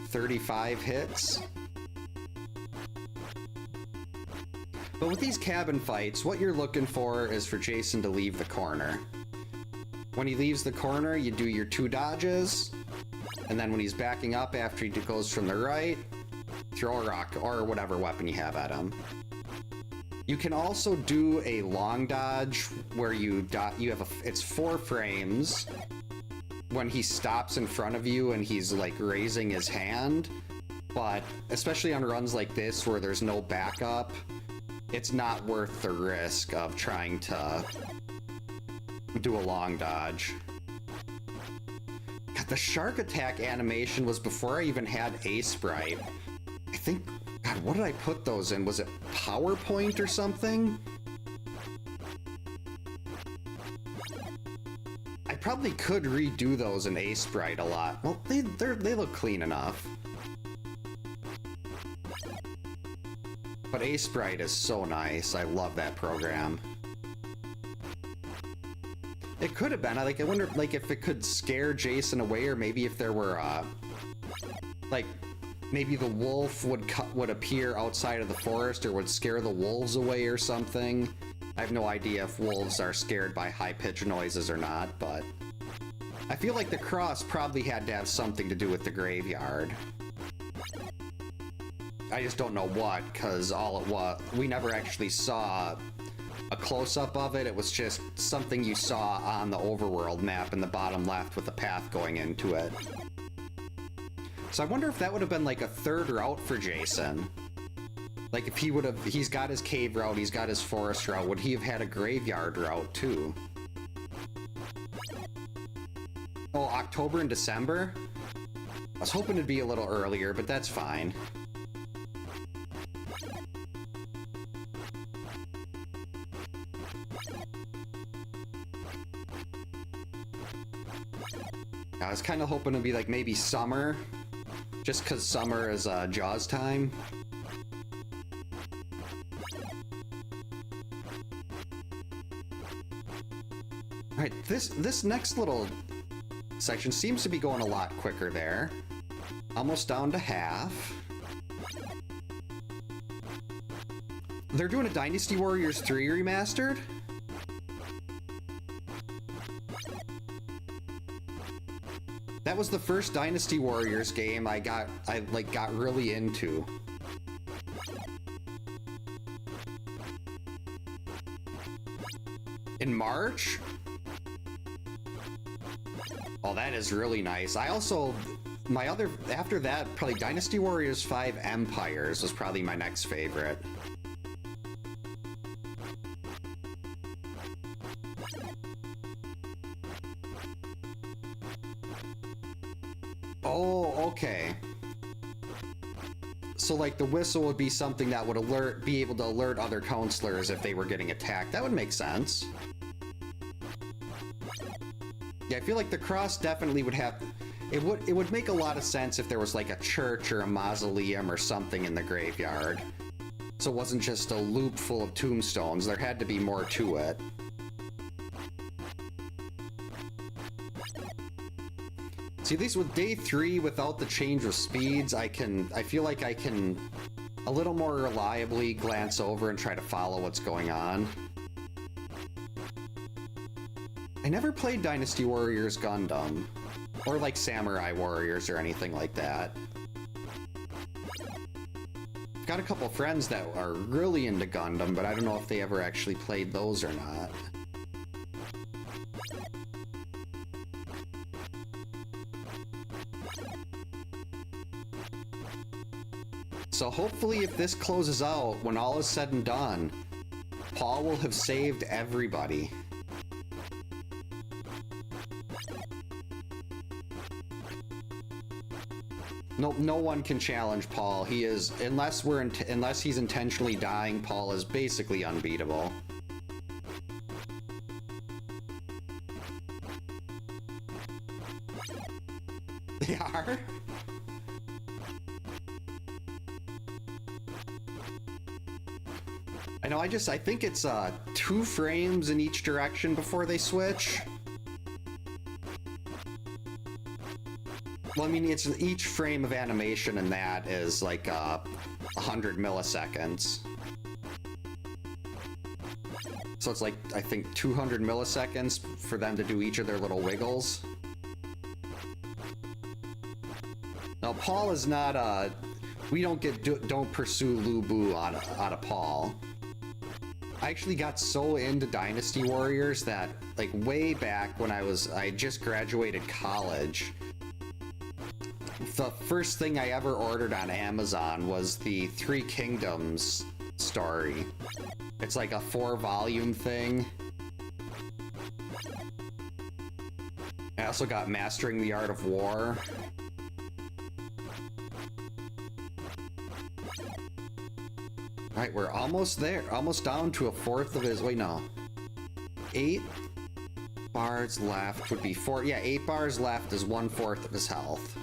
35 hits. But with these cabin fights, what you're looking for is for Jason to leave the corner. When he leaves the corner, you do your 2 dodges, and then when he's backing up after he goes from the right, throw a rock or whatever weapon you have at him. You can also do a long dodge where it's 4 frames when he stops in front of you and he's like raising his hand, but especially on runs like this where there's no backup, it's not worth the risk of trying to do a long dodge. God, the shark attack animation was before I even had a sprite. I think, God, what did I put those in? Was it PowerPoint or something? I probably could redo those in a sprite a lot. Well, they look clean enough. But a sprite is so nice. I love that program. It could have been. I wonder, like, if it could scare Jason away, or maybe if there were, like, maybe the wolf would appear outside of the forest, or would scare the wolves away or something. I have no idea if wolves are scared by high-pitched noises or not, but I feel like the cross probably had to have something to do with the graveyard. I just don't know what, because we never actually saw a close-up of it. It was just something you saw on the overworld map in the bottom left with a path going into it. So I wonder if that would have been like a third route for Jason. Like if he's got his cave route, he's got his forest route, would he have had a graveyard route too? Oh, October and December? I was hoping it'd be a little earlier, but that's fine. I was kind of hoping it'd be like maybe summer, just because summer is Jaws time. Alright, this next little section seems to be going a lot quicker there. Almost down to half. They're doing a Dynasty Warriors 3 remastered? That was the first Dynasty Warriors game I got really into. in March? Oh, that is really nice. I also, after that, probably Dynasty Warriors 5 Empires was probably my next favorite. Oh, okay. So like the whistle would be something that would be able to alert other counselors if they were getting attacked. That would make sense. Yeah, I feel like the cross definitely would have... It would make a lot of sense if there was like a church or a mausoleum or something in the graveyard. So it wasn't just a loop full of tombstones. There had to be more to it. See, at least with day 3, without the change of speeds, I feel like I can a little more reliably glance over and try to follow what's going on. I never played Dynasty Warriors Gundam, or like Samurai Warriors or anything like that. I've got a couple friends that are really into Gundam, but I don't know if they ever actually played those or not. So hopefully if this closes out, when all is said and done, Paul will have saved everybody. Nope, no one can challenge Paul. He is, unless he's intentionally dying, Paul is basically unbeatable. They are? I think it's 2 frames in each direction before they switch. Well, I mean, it's each frame of animation, and that is like 100 milliseconds. So it's like, I think 200 milliseconds for them to do each of their little wiggles. Now, Paul is not we don't pursue Lu Bu out of Paul. I actually got so into Dynasty Warriors that, like, way back when I just graduated college, the first thing I ever ordered on Amazon was the Three Kingdoms story. It's like a 4-volume thing. I also got Mastering the Art of War. Alright, we're almost there. Almost down to a 1/4 of his... Wait, no. 8 bars left would be 4... Yeah, 8 bars left is 1/4 of his health.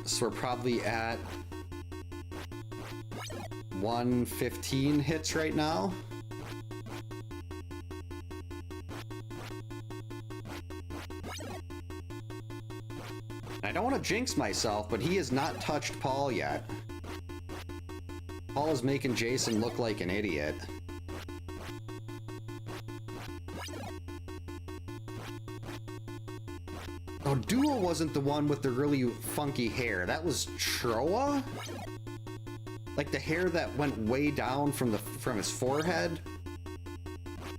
So we're probably at 115 hits right now. I don't want to jinx myself, but he has not touched Paul yet. Paul is making Jason look like an idiot. Oh, Duo wasn't the one with the really funky hair. That was Troa? Like the hair that went way down from his forehead?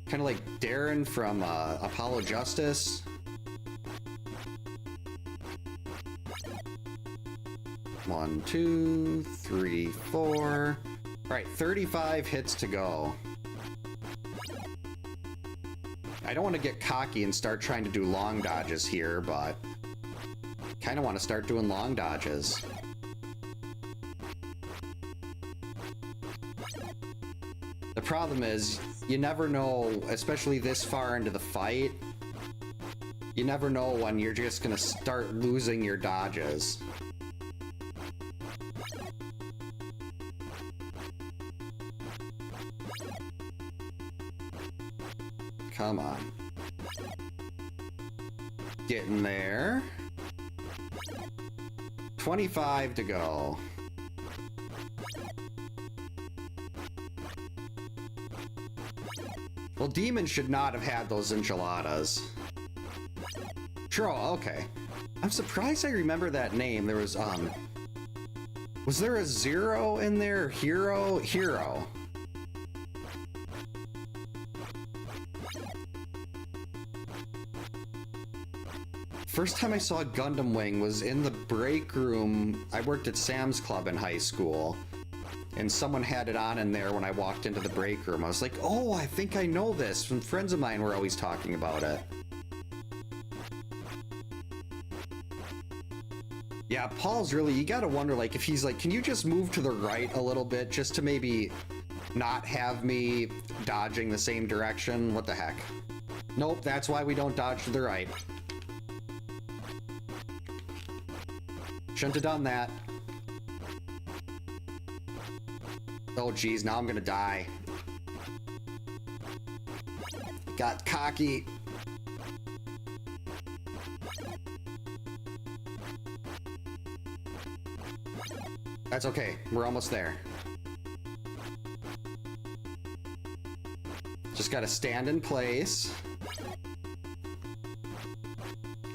Kind of like Darren from Apollo Justice. One, 2, 3, 4. All right, 35 hits to go. I don't want to get cocky and start trying to do long dodges here, but kind of want to start doing long dodges. The problem is, you never know, especially this far into the fight, you never know when you're just going to start losing your dodges. Come on. Getting there. 25 to go. Well, Demon should not have had those enchiladas. Sure, okay. I'm surprised I remember that name. There was, Was there a zero in there? Hero? Hero. First time I saw Gundam Wing was in the break room. I worked at Sam's Club in high school, and someone had it on in there when I walked into the break room. I was like, oh, I think I know this. Some friends of mine were always talking about it. Yeah, Paul's really, you gotta wonder, like, if he's like, can you just move to the right a little bit just to maybe not have me dodging the same direction? What the heck? Nope, that's why we don't dodge to the right. Shouldn't have done that. Oh geez, now I'm gonna die. Got cocky. That's okay, we're almost there. Just gotta stand in place.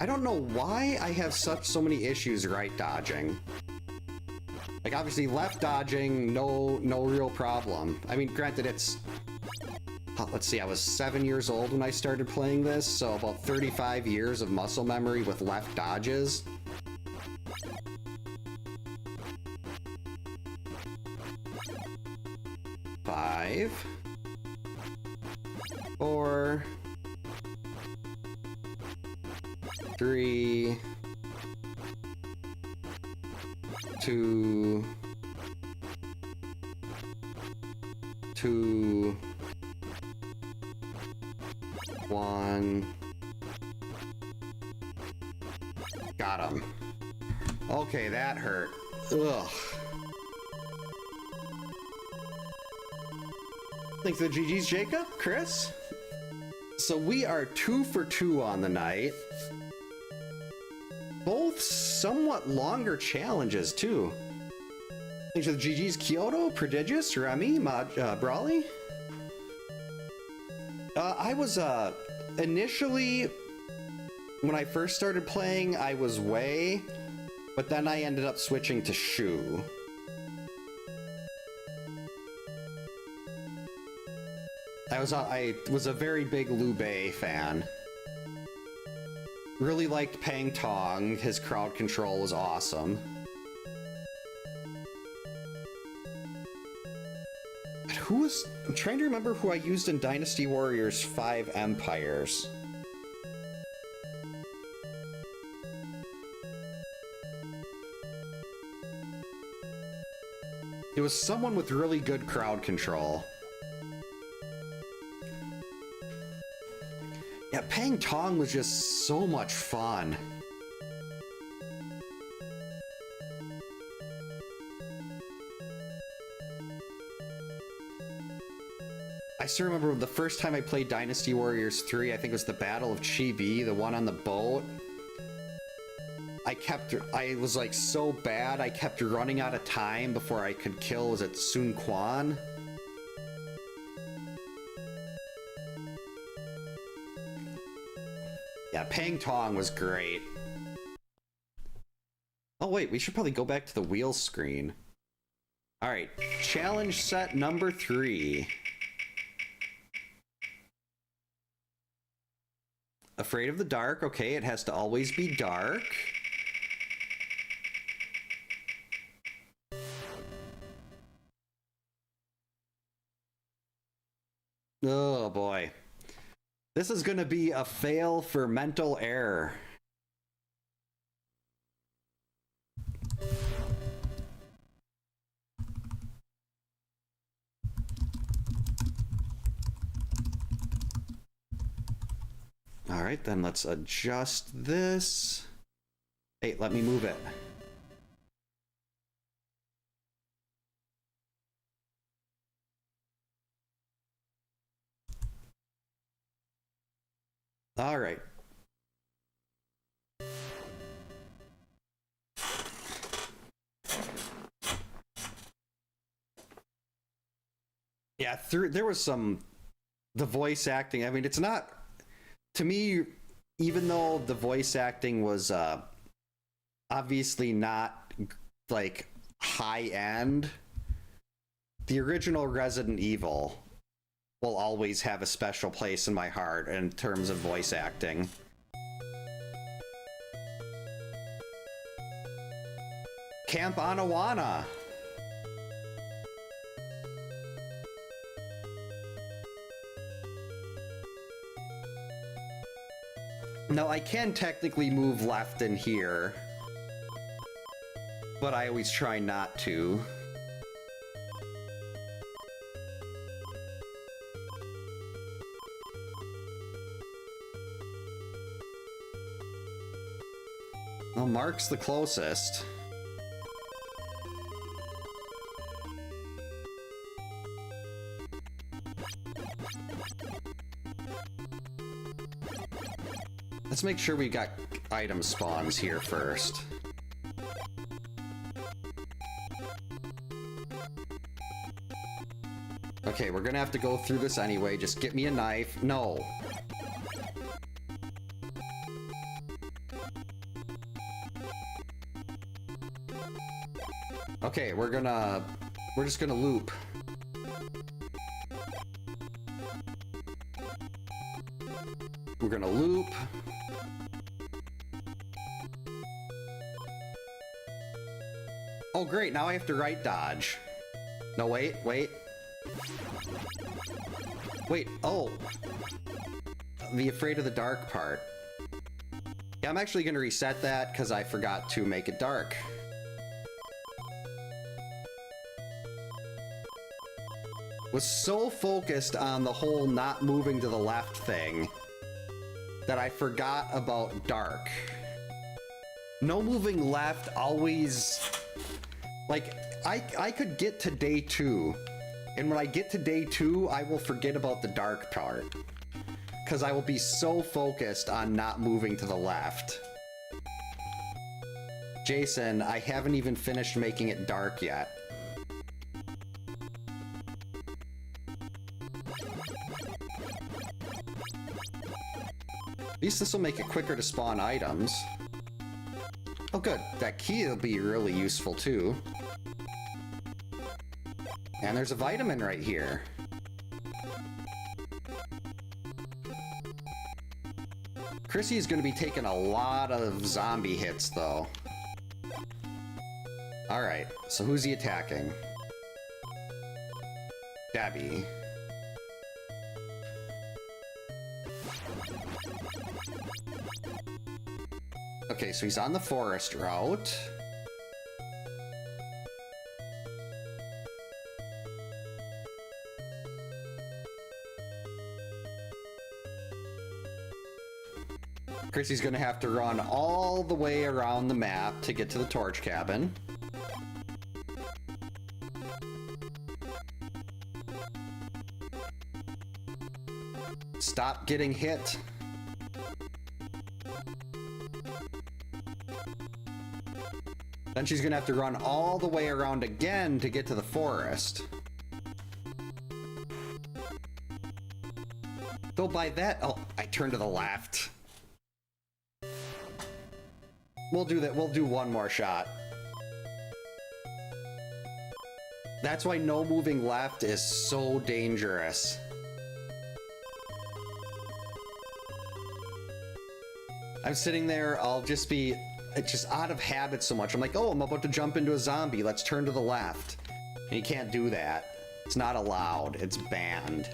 I don't know why I have so many issues right dodging. Like obviously left dodging, no real problem. I mean, granted it's, let's see, I was 7 years old when I started playing this, so about 35 years of muscle memory with left dodges. Five, 4, 3, 2, 1. Got him. Okay, that hurt. Ugh. Thanks for the GG's, Jacob. Chris? So we are 2 for 2 on the night. Both somewhat longer challenges, too. Thanks for the GG's, Kyoto, Prodigious, Remy, Brawley. I was, initially, when I first started playing, I was Wei, but then I ended up switching to Shu. I was a very big Liu Bei fan. Really liked Pang Tong. His crowd control was awesome. But I'm trying to remember who I used in Dynasty Warriors 5 Empires. It was someone with really good crowd control. Yeah, Pang Tong was just so much fun. I still remember the first time I played Dynasty Warriors 3, I think it was the Battle of Chibi, the one on the boat. I was like so bad, I kept running out of time before I could kill, was it Sun Quan? Yeah, Pang Tong was great. Oh wait, we should probably go back to the wheel screen. Alright, challenge set number 3. Afraid of the dark. Okay, it has to always be dark. Oh boy. This is gonna be a fail for mental error. All right, then let's adjust this. Hey, let me move it. All right. Yeah, there was the voice acting. I mean, it's not, to me, even though the voice acting was obviously not like high end, the original Resident Evil will always have a special place in my heart in terms of voice acting. Camp Anawana. Now, I can technically move left in here, but I always try not to. Well, Mark's the closest. Let's make sure we got item spawns here first. Okay, we're gonna have to go through this anyway. Just get me a knife. No. Okay, we're just gonna loop. We're gonna loop. Oh great, now I have to right dodge. No, wait. Wait, oh. The afraid of the dark part. Yeah, I'm actually gonna reset that because I forgot to make it dark. Was so focused on the whole not moving to the left thing that I forgot about dark. No moving left always... Like, I could get to day 2, and when I get to day 2, I will forget about the dark part. Because I will be so focused on not moving to the left. Jason, I haven't even finished making it dark yet. At least this will make it quicker to spawn items. Oh good, that key will be really useful too. And there's a vitamin right here. Chrissy is going to be taking a lot of zombie hits though. Alright, so who's he attacking? Gabby. Okay, so he's on the forest route. Chrissy's gonna have to run all the way around the map to get to the torch cabin. Stop getting hit. Then she's gonna have to run all the way around again to get to the forest. Though by that, oh, I turned to the left. We'll do that, we'll do one more shot. That's why no moving left is so dangerous. I'm sitting there, I'll just be... It's just out of habit so much. I'm like, oh, I'm about to jump into a zombie. Let's turn to the left. And you can't do that. It's not allowed. It's banned.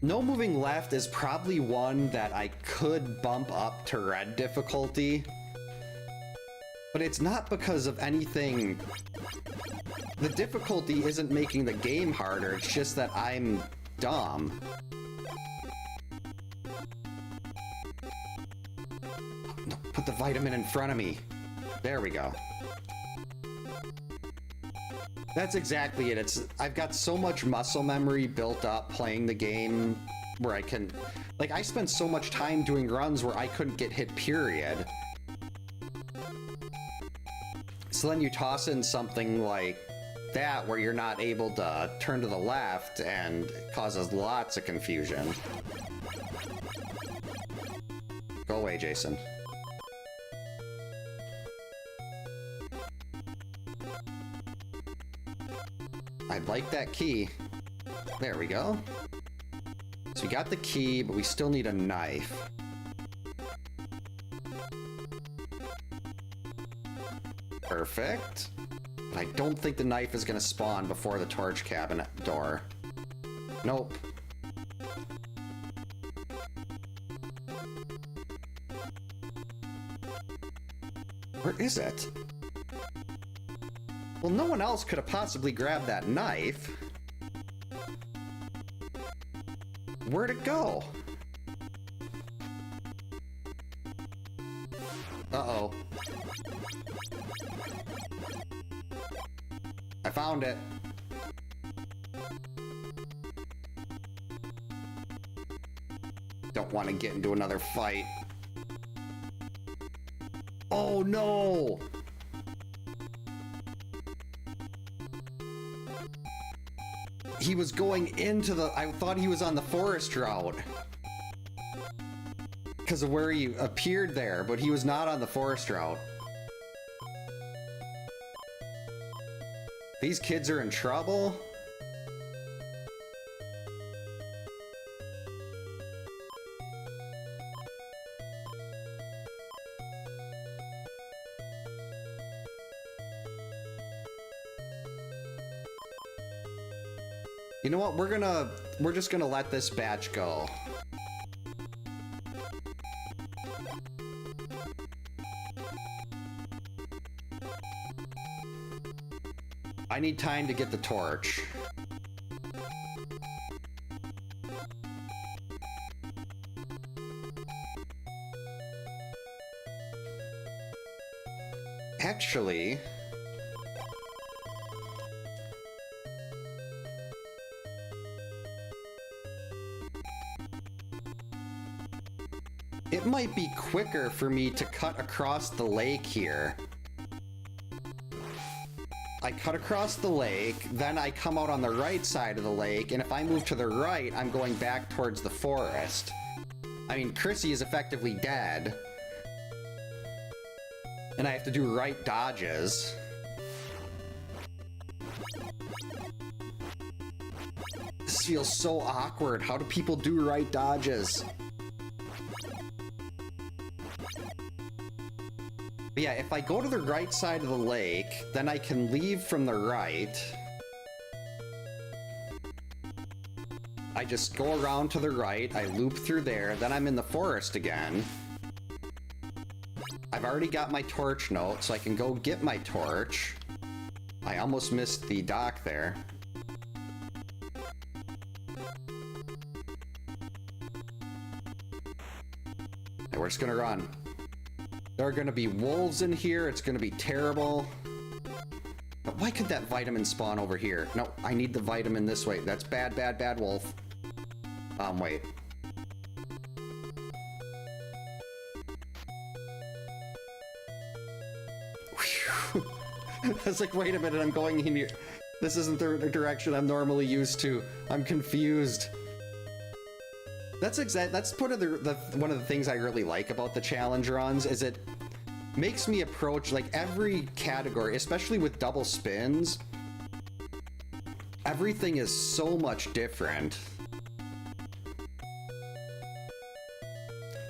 No moving left is probably one that I could bump up to red difficulty. But it's not because of anything... The difficulty isn't making the game harder. It's just that I'm dumb. Put the vitamin in front of me. There we go. That's exactly it. I've got so much muscle memory built up playing the game where I can... Like, I spent so much time doing runs where I couldn't get hit, period. So then you toss in something like that where you're not able to turn to the left and it causes lots of confusion. Go away, Jason. I'd like that key. There we go. So we got the key, but we still need a knife. Perfect. But I don't think the knife is going to spawn before the torch cabinet door. Nope. Where is it? Well, no one else could have possibly grabbed that knife. Where'd it go? Uh-oh. I found it. Don't want to get into another fight. Oh no! He was going into the... I thought he was on the forest route. Because of where he appeared there, but he was not on the forest route. These kids are in trouble? You know what? We're just gonna let this batch go. I need time to get the torch. Actually, it might be quicker for me to cut across the lake here. I cut across the lake, then I come out on the right side of the lake, and if I move to the right, I'm going back towards the forest. I mean, Chrissy is effectively dead. And I have to do right dodges. This feels so awkward. How do people do right dodges? But yeah, if I go to the right side of the lake, then I can leave from the right. I just go around to the right, I loop through there, then I'm in the forest again. I've already got my torch note, so I can go get my torch. I almost missed the dock there. And we're just gonna run. There are gonna be wolves in here, it's gonna be terrible. But why could that vitamin spawn over here? No, I need the vitamin this way. That's bad, bad, bad wolf. Wait. I was like, wait a minute, I'm going in here. This isn't the direction I'm normally used to. I'm confused. That's one of the things I really like about the challenge runs is it makes me approach like every category, especially with double spins. Everything is so much different.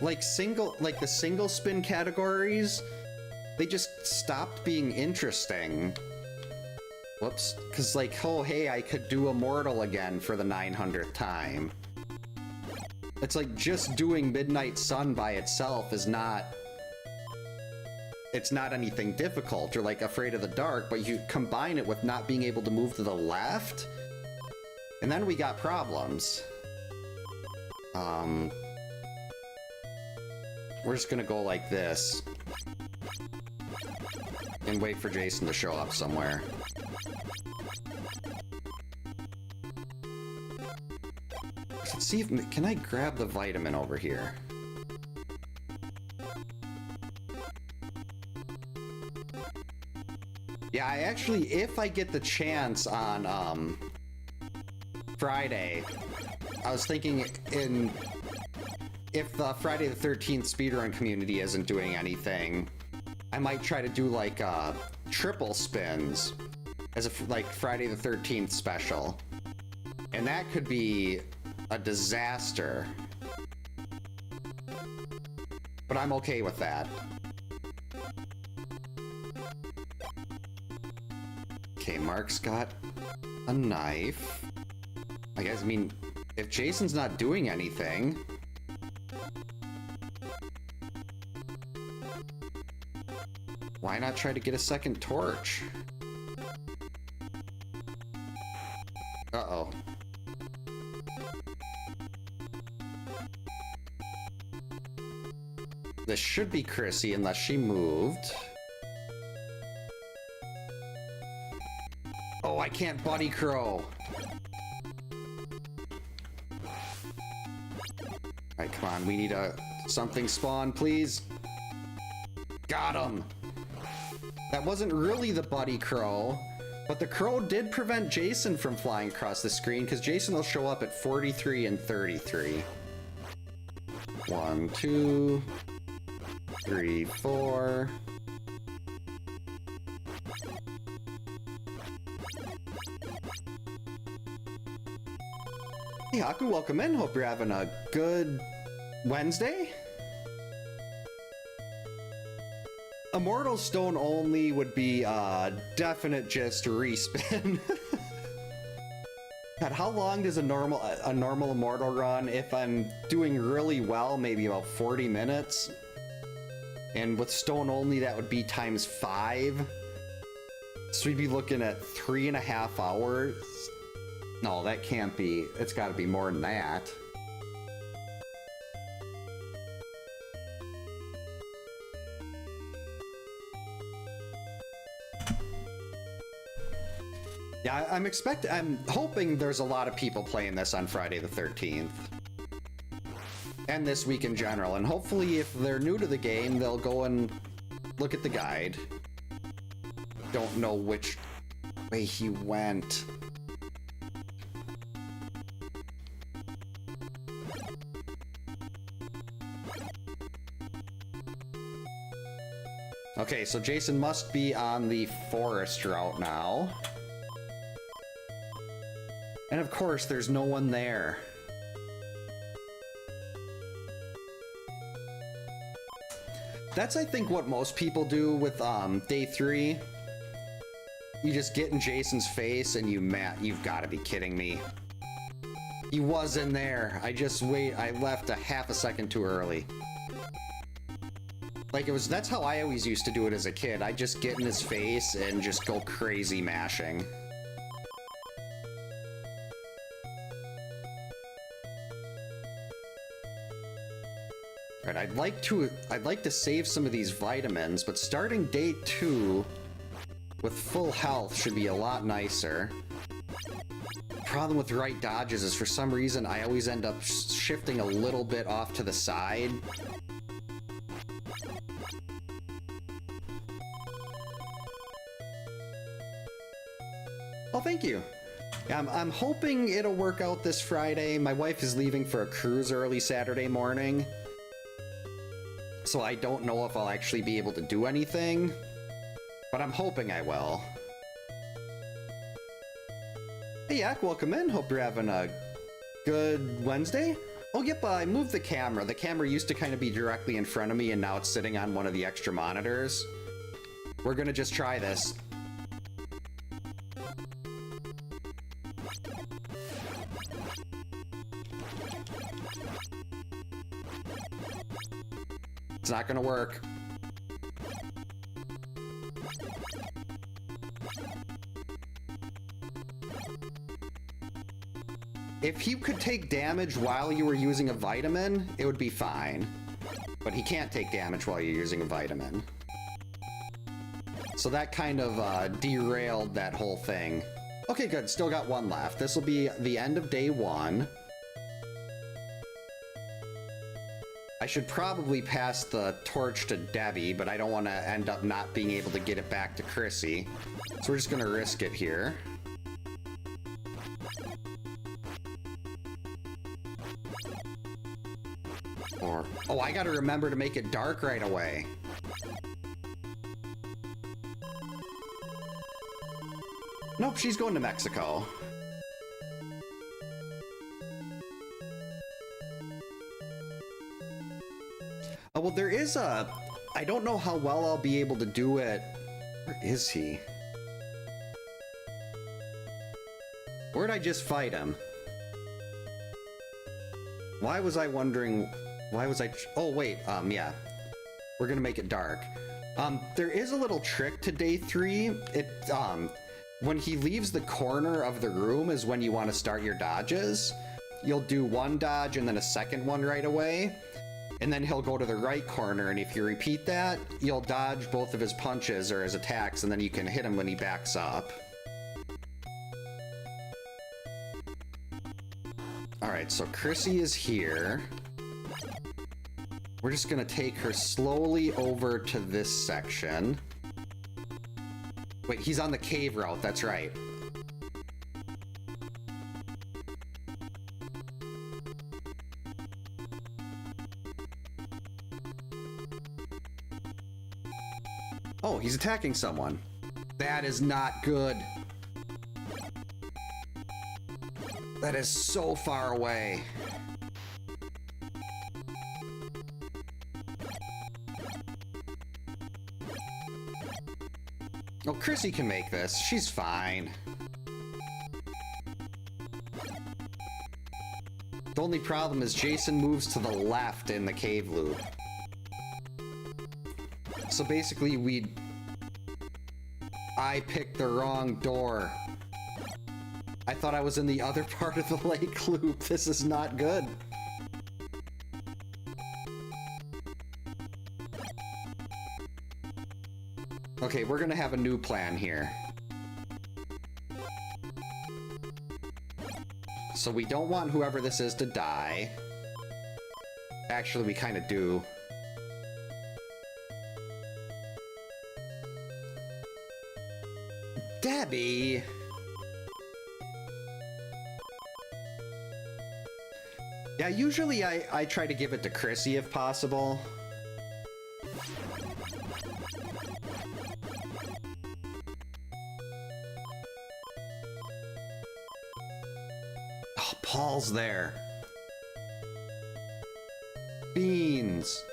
Like the single spin categories, they just stopped being interesting. Whoops. Because like, oh hey, I could do Immortal again for the 900th time. It's like just doing Midnight Sun by itself is not... It's not anything difficult or like Afraid of the Dark, but you combine it with not being able to move to the left, and then we got problems. We're just gonna go like this. And wait for Jason to show up somewhere. Let's see if... Can I grab the vitamin over here? Yeah, I actually, if I get the chance on, Friday, I was thinking if the Friday the 13th speedrun community isn't doing anything, I might try to do like triple spins as a like Friday the 13th special. And that could be a disaster. But I'm okay with that. Okay, Mark's got a knife. I guess, I mean, if Jason's not doing anything... why not try to get a second torch? Uh-oh. This should be Chrissy unless she moved. Oh, I can't buddy crow. Alright, come on. We need something spawn, please. Got him. That wasn't really the buddy crow, but the crow did prevent Jason from flying across the screen because Jason will show up at 43 and 33. 1, 2, 3, 4. Hey Haku, welcome in. Hope you're having a good Wednesday. Immortal Stone only would be definite just respin. God, how long does a normal Immortal run? If I'm doing really well, maybe about 40 minutes. And with Stone only, that would be times 5. So we'd be looking at 3.5 hours. No, that can't be. It's got to be more than that. Yeah, I'm hoping there's a lot of people playing this on Friday the 13th. And this week in general. And hopefully if they're new to the game, they'll go and look at the guide. Don't know which way he went. Okay, so Jason must be on the forest route now. And of course, there's no one there. That's, I think, what most people do with day 3. You just get in Jason's face and you've got to be kidding me. He was in there. I left a half a second too early. Like, that's how I always used to do it as a kid. I'd just get in his face and just go crazy mashing. Right, I'd like to save some of these vitamins, but starting day 2 with full health should be a lot nicer. Problem with right dodges is for some reason I always end up shifting a little bit off to the side. Oh, thank you. Yeah, I'm hoping it'll work out this Friday. My wife is leaving for a cruise early Saturday morning. So I don't know if I'll actually be able to do anything. But I'm hoping I will. Hey Yak, welcome in. Hope you're having a good Wednesday. Oh yep, I moved the camera. The camera used to kind of be directly in front of me and now it's sitting on one of the extra monitors. We're gonna just try this. It's not gonna work. If he could take damage while you were using a vitamin, it would be fine. But he can't take damage while you're using a vitamin. So that kind of derailed that whole thing. Okay, good. Still got one left. This will be the end of day 1. I should probably pass the torch to Debbie, but I don't want to end up not being able to get it back to Chrissy. So we're just going to risk it here. Oh, I gotta remember to make it dark right away. Nope, she's going to Mexico. Oh, well, there is a... I don't know how well I'll be able to do it. Where is he? Where'd I just fight him? Why was I wondering... Why was I... Oh, wait, yeah. We're gonna make it dark. There is a little trick to day 3. When he leaves the corner of the room is when you want to start your dodges. You'll do one dodge and then a second one right away. And then he'll go to the right corner, and if you repeat that, you'll dodge both of his punches or his attacks, and then you can hit him when he backs up. Alright, so Chrissy is here. We're just gonna take her slowly over to this section. Wait, he's on the cave route, that's right. Oh, he's attacking someone. That is not good. That is so far away. Oh, Chrissy can make this. She's fine. The only problem is Jason moves to the left in the cave loop. So basically, I picked the wrong door. I thought I was in the other part of the lake loop. This is not good. Okay, we're gonna have a new plan here. So we don't want whoever this is to die. Actually, we kind of do. Debbie! Yeah, usually I try to give it to Chrissy if possible. Oh, Paul's there. Beans.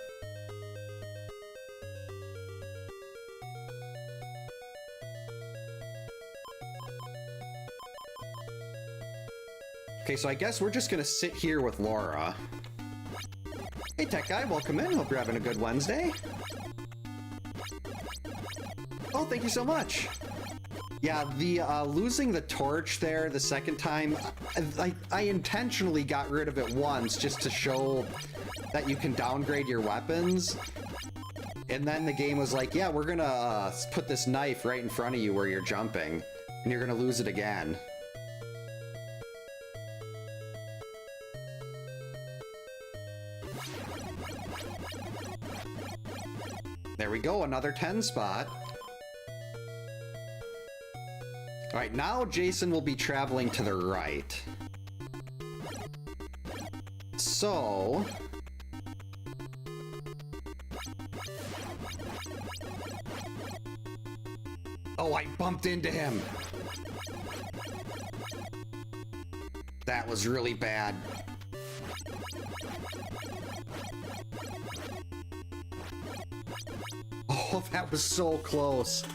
Okay, so I guess we're just gonna sit here with Laura. Hey, Tech Guy, welcome in. Hope you're having a good Wednesday. Oh, thank you so much. Yeah, the losing the torch there the second time, I intentionally got rid of it once just to show that you can downgrade your weapons. And then the game was like, yeah, we're gonna put this knife right in front of you where you're jumping, and you're gonna lose it again. There we go, another 10 spot. All right, now Jason will be traveling to the right. So... Oh, I bumped into him. That was really bad. Oh, that was so close.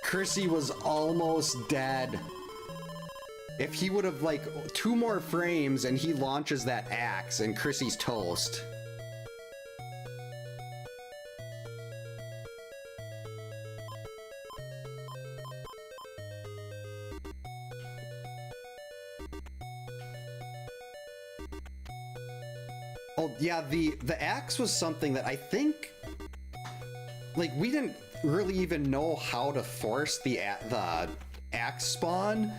Chrissy was almost dead. If he would have, like, 2 more frames and he launches that axe and Chrissy's toast. Oh, yeah, the axe was something that I think... Like, we didn't really even know how to force the axe spawn.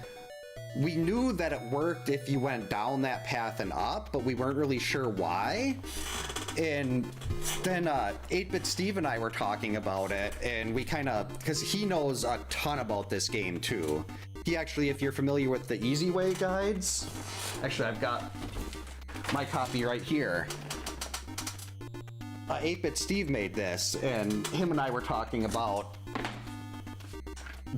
We knew that it worked if you went down that path and up, but we weren't really sure why. And then 8-Bit Steve and I were talking about it, and we kind of... Because he knows a ton about this game, too. He actually, if you're familiar with the Easy Way guides... Actually, I've got my copy right here. 8-Bit Steve made this, and him and I were talking about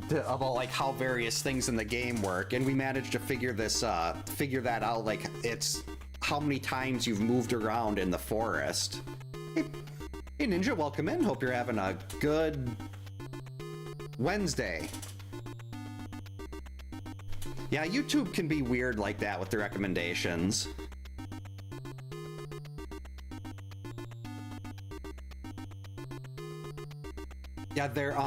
about like how various things in the game work, and we managed to figure that out. Like it's how many times you've moved around in the forest. Hey Ninja, welcome in. Hope you're having a good Wednesday. Yeah, YouTube can be weird like that with the recommendations. Yeah, they're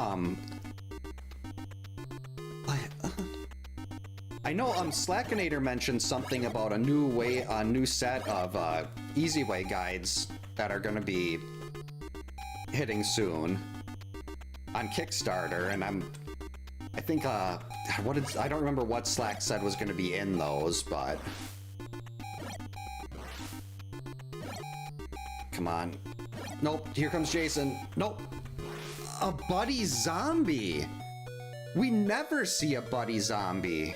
I know Slackinator mentioned something about a new set of easy way guides that are gonna be hitting soon on Kickstarter, and I think I don't remember what Slack said was gonna be in those, but come on. Nope, here comes Jason. Nope. A buddy zombie. We never see a buddy zombie.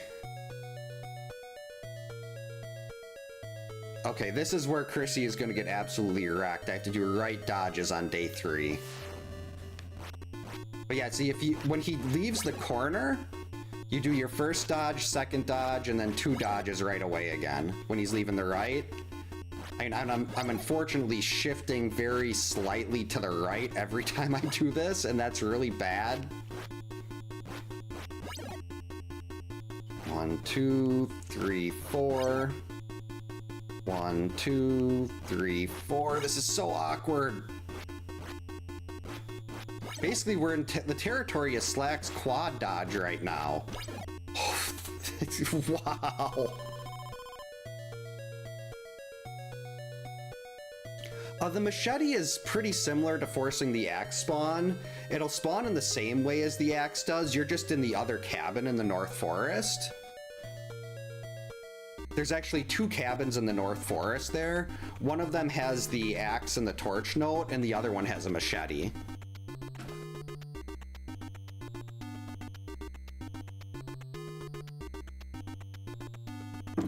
Okay, this is where Chrissy is going to get absolutely wrecked. I have to do right dodges on day 3. But yeah, see, when he leaves the corner, you do your first dodge, second dodge, and then 2 dodges right away again when he's leaving the right. And I'm unfortunately shifting very slightly to the right every time I do this, and that's really bad. 1, 2, 3, 4. 1, 2, 3, 4. This is so awkward. Basically, we're in the territory of Slack's quad dodge right now. Wow. The machete is pretty similar to forcing the axe spawn. It'll spawn in the same way as the axe does. You're just in the other cabin in the North Forest. There's actually 2 cabins in the North Forest there. One of them has the axe and the torch note, and the other one has a machete.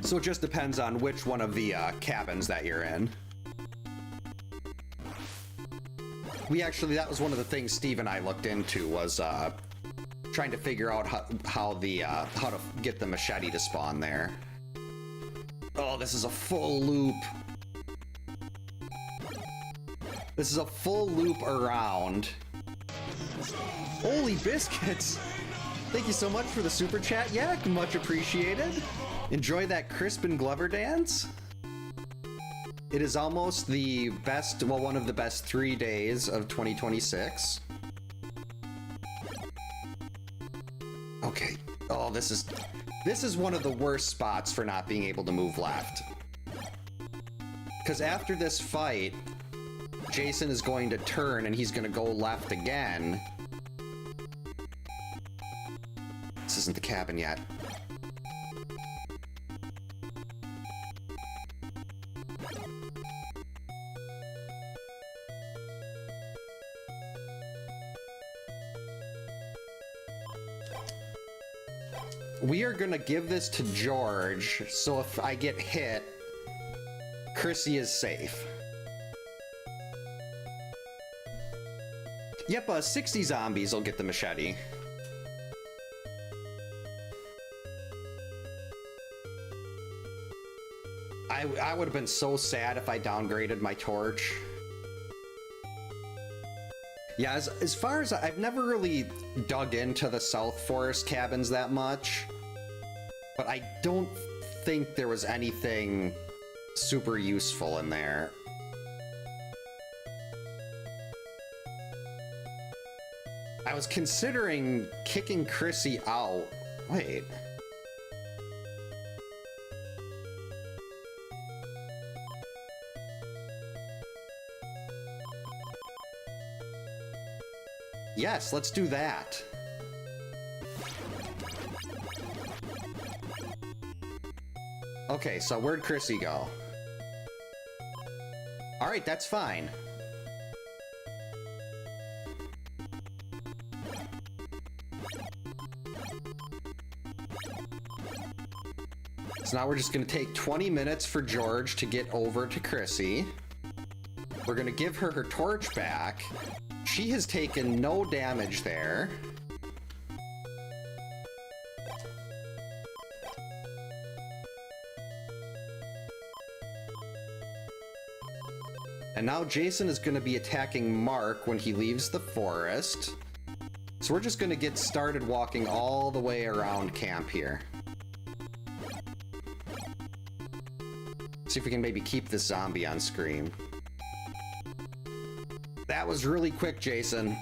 So it just depends on which one of the cabins that you're in. That was one of the things Steve and I looked into, was trying to figure out how to get the machete to spawn there. Oh, this is a full loop. This is a full loop around. Holy biscuits! Thank you so much for the super chat, Yak. Much appreciated. Enjoy that Crispin Glover dance. It is almost the best, well, one of the best 3 days of 2026. Okay. Oh, this is one of the worst spots for not being able to move left. Because after this fight, Jason is going to turn and he's going to go left again. This isn't the cabin yet. We are gonna give this to George, so if I get hit, Chrissy is safe. Yep, 60 zombies will get the machete. I would have been so sad if I downgraded my torch. Yeah, as far as I've never really dug into the South Forest cabins that much, but I don't think there was anything super useful in there. I was considering kicking Chrissy out. Wait. Yes, let's do that. Okay, so where'd Chrissy go? Alright, that's fine. So now we're just gonna take 20 minutes for George to get over to Chrissy. We're gonna give her her torch back. She has taken no damage there. And now Jason is going to be attacking Mark when he leaves the forest. So we're just going to get started walking all the way around camp here. See if we can maybe keep this zombie on screen. That was really quick, Jason.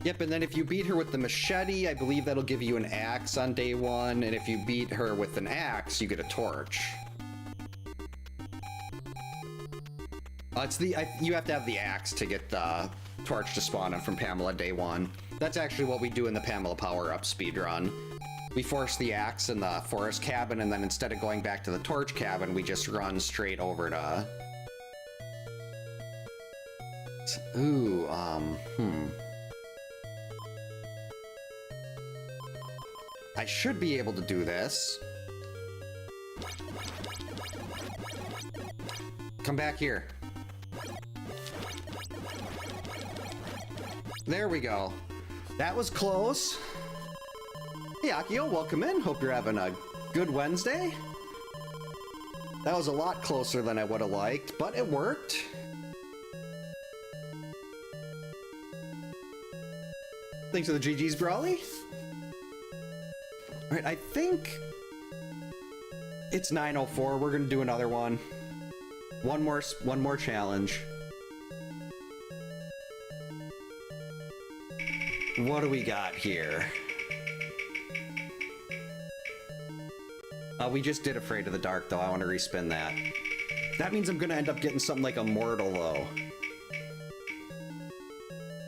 Yep, and then if you beat her with the machete, I believe that'll give you an axe on day 1, and if you beat her with an axe, you get a torch. You have to have the axe to get the torch to spawn in from Pamela day 1. That's actually what we do in the Pamela power-up speedrun. We force the axe in the forest cabin, and then instead of going back to the torch cabin, we just run straight over to... Ooh, I should be able to do this. Come back here. There we go. That was close. Hey, Akio, welcome in. Hope you're having a good Wednesday. That was a lot closer than I would have liked, but it worked. Thanks for the GG's, Brawly. All right, I think it's 9:04. We're gonna do another one. One more challenge. What do we got here? We just did Afraid of the Dark, though. I want to respin that. That means I'm gonna end up getting something like Immortal, though.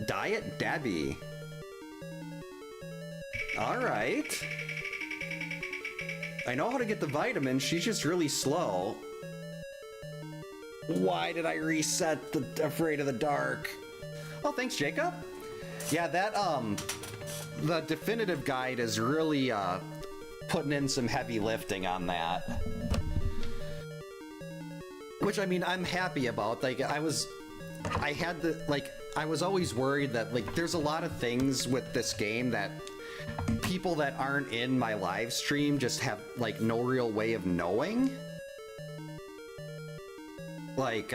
Diet Debbie. All right. I know how to get the vitamins, she's just really slow. Why did I reset the Afraid of the Dark? Oh, thanks, Jacob. Yeah, that, the definitive guide is really, putting in some heavy lifting on that. Which, I mean, I'm happy about. Like, I was always worried that, like, there's a lot of things with this game that people that aren't in my live stream just have, like, no real way of knowing. Like,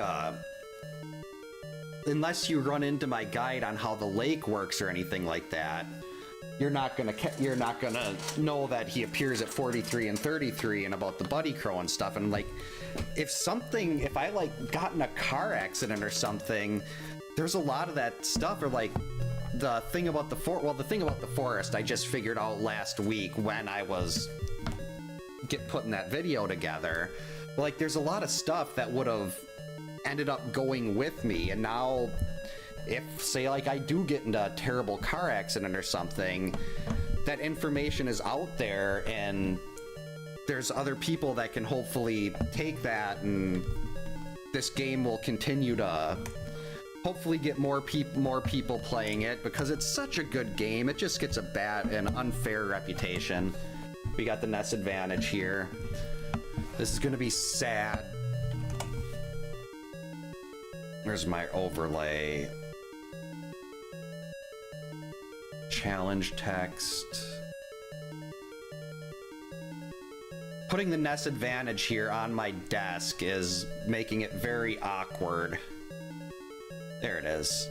unless you run into my guide on how the lake works or anything like that, you're not gonna know that he appears at 43 and 33 and about the Buddy Crow and stuff. And, like, if I, like, got in a car accident or something, there's a lot of that stuff, or, like, the thing about the forest I just figured out last week when I was putting that video together. But, like, there's a lot of stuff that would have ended up going with me, and now if, say, like, I do get into a terrible car accident or something, that information is out there, and there's other people that can hopefully take that, and this game will continue to hopefully get more people playing it, because it's such a good game. It just gets an unfair reputation. We got the NES advantage here. This is gonna be sad. Where's my overlay? Challenge text. Putting the NES advantage here on my desk is making it very awkward. There it is.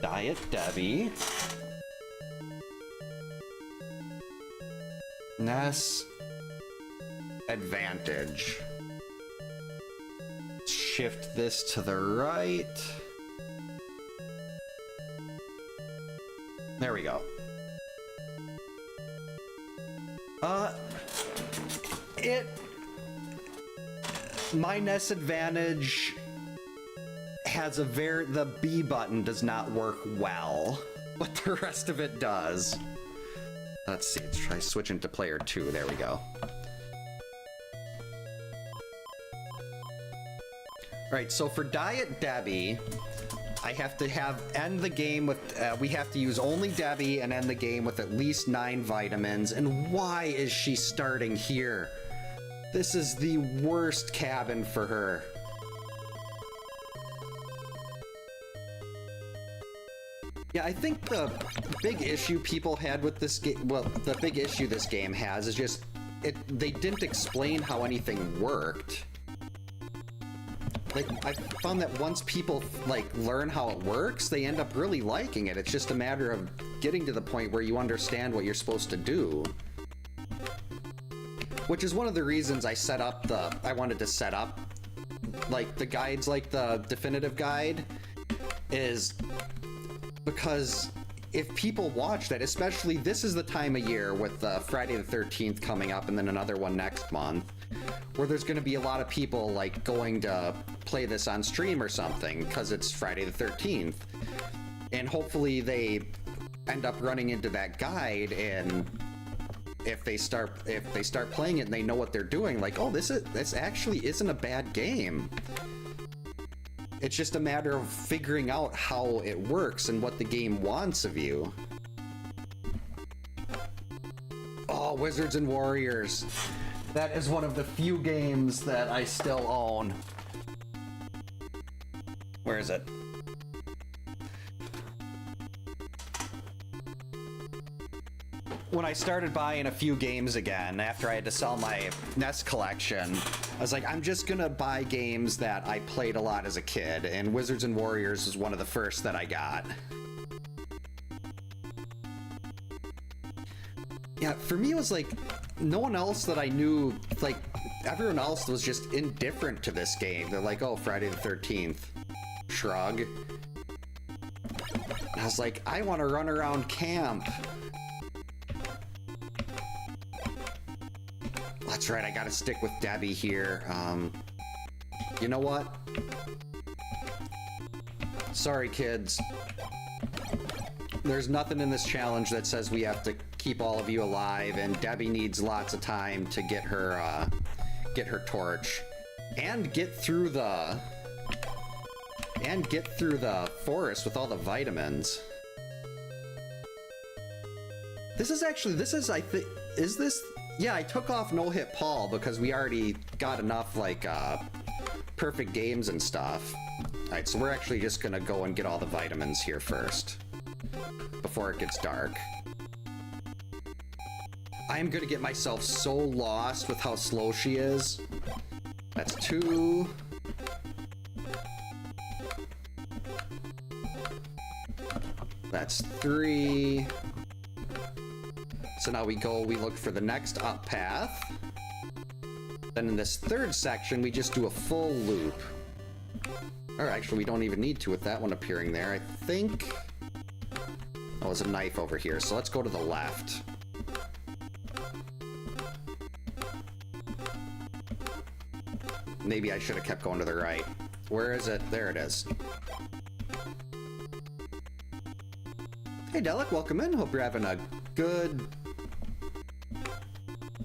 Diet Debbie. NES advantage. Shift this to the right. There we go. My NES advantage has the B button does not work well, but the rest of it does. Let's see, let's try switching to player 2. There we go. Right, so for Diet Debbie, I have to end the game with, we have to use only Debbie and end the game with at least 9 vitamins. And why is she starting here? This is the worst cabin for her. Yeah, I think the big issue people had with this game, well, the big issue this game has is just they didn't explain how anything worked. Like, I found that once people, like, learn how it works, they end up really liking it. It's just a matter of getting to the point where you understand what you're supposed to do. Which is one of the reasons I wanted to set up, like, the guides, like the definitive guide, is because if people watch that, especially this is the time of year with Friday the 13th coming up and then another one next month, where there's going to be a lot of people like going to play this on stream or something because it's Friday the 13th, and hopefully they end up running into that guide, and if they start playing it and they know what they're doing, like, oh, this actually isn't a bad game. It's just a matter of figuring out how it works and what the game wants of you. Oh, Wizards and Warriors. That is one of the few games that I still own. Where is it? When I started buying a few games again, after I had to sell my NES collection, I was like, I'm just gonna buy games that I played a lot as a kid, and Wizards and Warriors was one of the first that I got. Yeah, for me it was like, no one else that I knew, like, everyone else was just indifferent to this game. They're like, oh, Friday the 13th. Shrug. And I was like, I want to run around camp. That's right, I gotta stick with Debbie here. You know what? Sorry, kids. There's nothing in this challenge that says we have to keep all of you alive, and Debbie needs lots of time to get her torch. And get through the forest with all the vitamins. Yeah, I took off No Hit Paul because we already got enough, like, perfect games and stuff. Alright, so we're actually just gonna go and get all the vitamins here first, before it gets dark. I am gonna get myself so lost with how slow she is. That's 2. That's 3. So now we look for the next up path. Then in this third section, we just do a full loop. Or actually, we don't even need to with that one appearing there. I think... oh, there's a knife over here, so let's go to the left. Maybe I should have kept going to the right. Where is it? There it is. Hey, Delic, welcome in. Hope you're having a good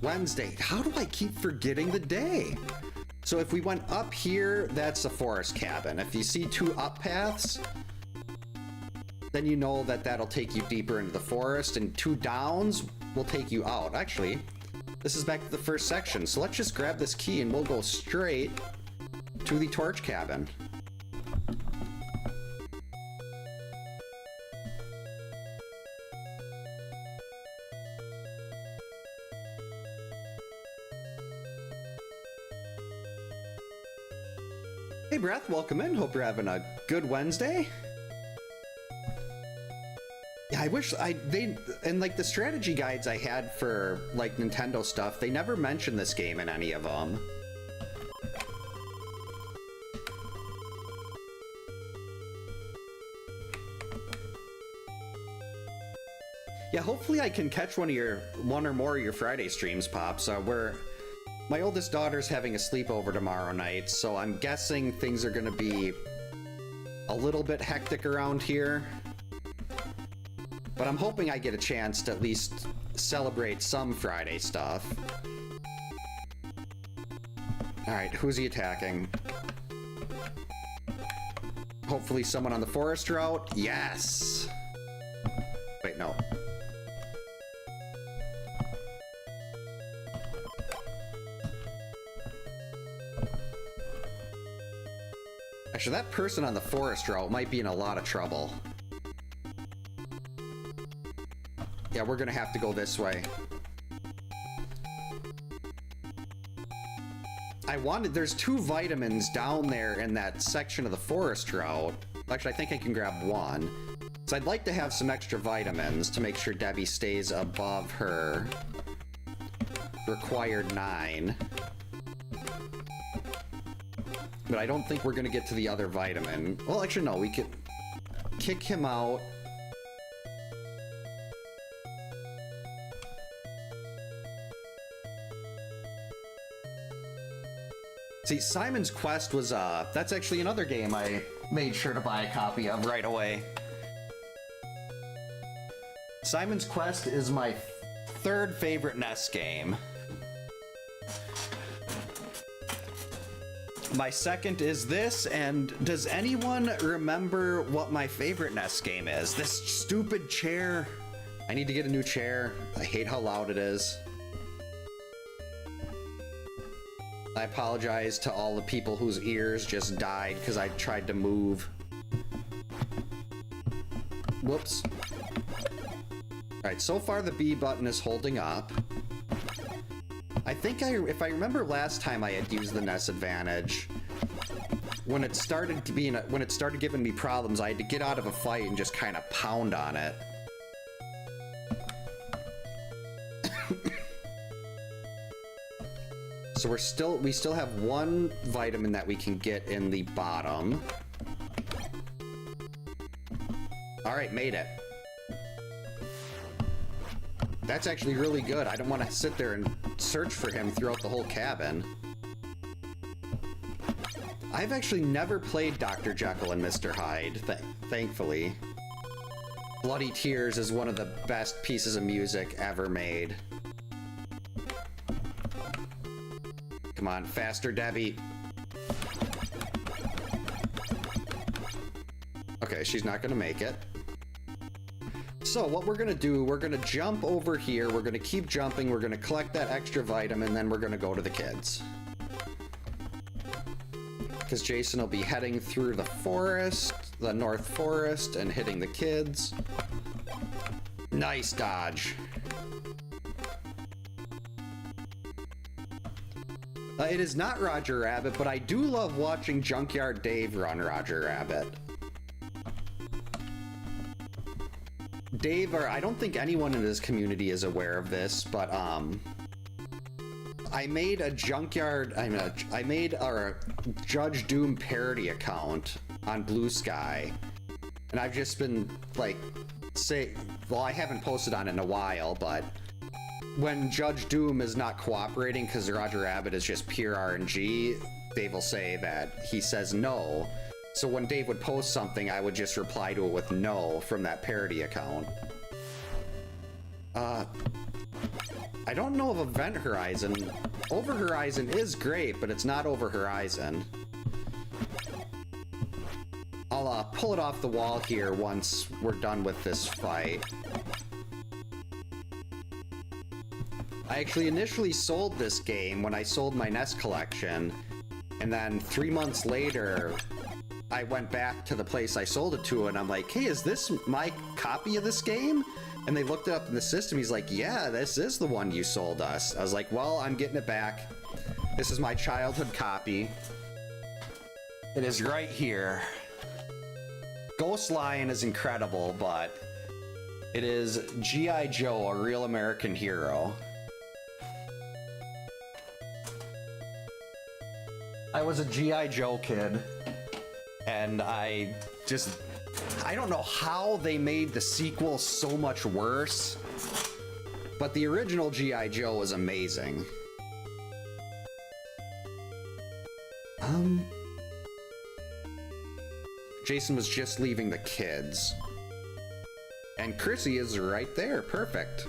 Wednesday. How do I keep forgetting the day? So if we went up here, that's a forest cabin. If you see 2 up paths, then you know that that'll take you deeper into the forest, and 2 downs will take you out. Actually, this is back to the first section, so let's just grab this key and we'll go straight to the torch cabin. Hey Breath, welcome in. Hope you're having a good Wednesday. Yeah, I wish and like the strategy guides I had for like Nintendo stuff, they never mentioned this game in any of them. Yeah, hopefully I can catch one or more of your Friday streams, Pops. My oldest daughter's having a sleepover tomorrow night, so I'm guessing things are gonna be a little bit hectic around here. But I'm hoping I get a chance to at least celebrate some Friday stuff. Alright, who's he attacking? Hopefully someone on the forest route? Yes! Wait, no. Actually, that person on the forest route might be in a lot of trouble. Yeah, we're gonna have to go this way. there's 2 vitamins down there in that section of the forest route. Actually, I think I can grab 1. So I'd like to have some extra vitamins to make sure Debbie stays above her required 9. But I don't think we're gonna get to the other vitamin. Well, actually, no, we could kick him out. See, Simon's Quest was, that's actually another game I made sure to buy a copy of right away. Simon's Quest is my 3rd favorite NES game. My 2nd is this, and does anyone remember what my favorite NES game is? This stupid chair. I need to get a new chair. I hate how loud it is. I apologize to all the people whose ears just died because I tried to move. Whoops. Alright, so far the B button is holding up. I think if I remember last time I had used the NES Advantage, when it started giving me problems, I had to get out of a fight and just kind of pound on it. So we still have 1 vitamin that we can get in the bottom. All right, made it. That's actually really good. I don't want to sit there and search for him throughout the whole cabin. I've actually never played Dr. Jekyll and Mr. Hyde, thankfully. Bloody Tears is one of the best pieces of music ever made. Come on, faster, Debbie. Okay, she's not gonna make it. So what we're gonna do, we're gonna jump over here, we're gonna keep jumping, we're gonna collect that extra vitamin, then we're gonna go to the kids. Because Jason will be heading through the forest, the North Forest, and hitting the kids. Nice dodge. It is not Roger Rabbit, but I do love watching Junkyard Dave run Roger Rabbit. Dave, or I don't think anyone in this community is aware of this, but I made a I made a Judge Doom parody account on Blue Sky, and I've just been like, well, I haven't posted on it in a while, but when Judge Doom is not cooperating because Roger Rabbit is just pure RNG, Dave will say that he says no. So when Dave would post something, I would just reply to it with no from that parody account. I don't know of Event Horizon. Over Horizon is great, but it's not Over Horizon. I'll pull it off the wall here once we're done with this fight. I actually initially sold this game when I sold my NES collection, and then 3 months later, I went back to the place I sold it to, and I'm like, hey, is this my copy of this game? And they looked it up in the system. He's like, yeah, this is the one you sold us. I was like, well, I'm getting it back. This is my childhood copy. It is right here. Ghost Lion is incredible, but it is G.I. Joe, a real American hero. I was a G.I. Joe kid, and I don't know how they made the sequel so much worse, but the original G.I. Joe was amazing. Jason was just leaving the kids. And Chrissy is right there, perfect.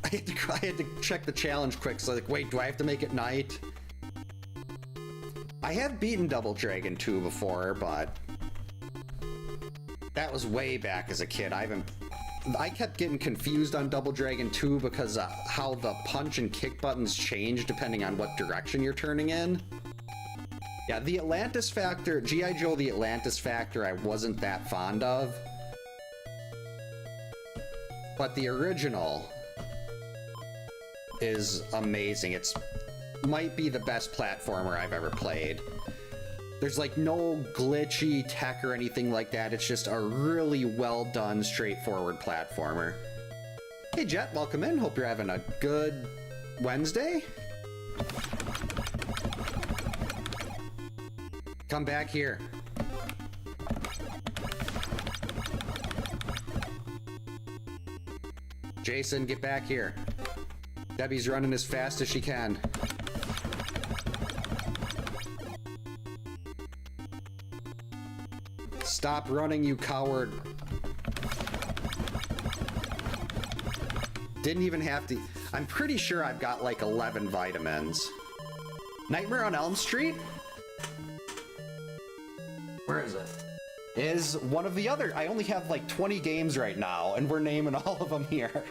I had to check the challenge quick, so like, wait, do I have to make it night? I have beaten Double Dragon 2 before, but that was way back as a kid. I kept getting confused on Double Dragon 2 because how the punch and kick buttons change depending on what direction you're turning in. Yeah, the Atlantis Factor, G.I. Joe the Atlantis Factor, I wasn't that fond of. But the original is amazing. It's might be the best platformer I've ever played. There's like no glitchy tech or anything like that. It's just a really well done, straightforward platformer. Hey Jet, welcome in. Hope you're having a good Wednesday. Come back here. Jason, get back here. Debbie's running as fast as she can. Stop running, you coward. Didn't even have to. I'm pretty sure I've got like 11 vitamins. Nightmare on Elm Street? Where is it? Is one of the other. I only have like 20 games right now, and we're naming all of them here.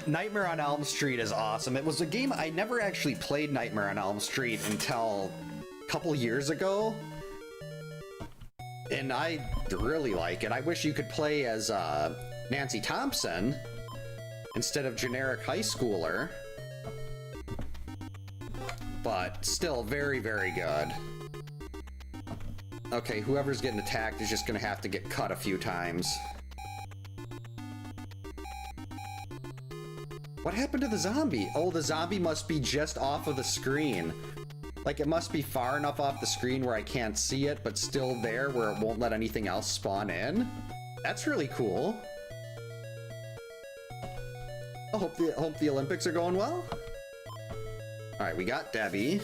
Nightmare on Elm Street is awesome. It was a game I never actually played Nightmare on Elm Street until a couple years ago. And I really like it. I wish you could play as Nancy Thompson instead of generic high schooler. But still very, very good. Okay, whoever's getting attacked is just gonna have to get cut a few times. What happened to the zombie? Oh, the zombie must be just off of the screen. Like, it must be far enough off the screen where I can't see it, but still there where it won't let anything else spawn in. That's really cool. I hope the Olympics are going well. All right, we got Debbie.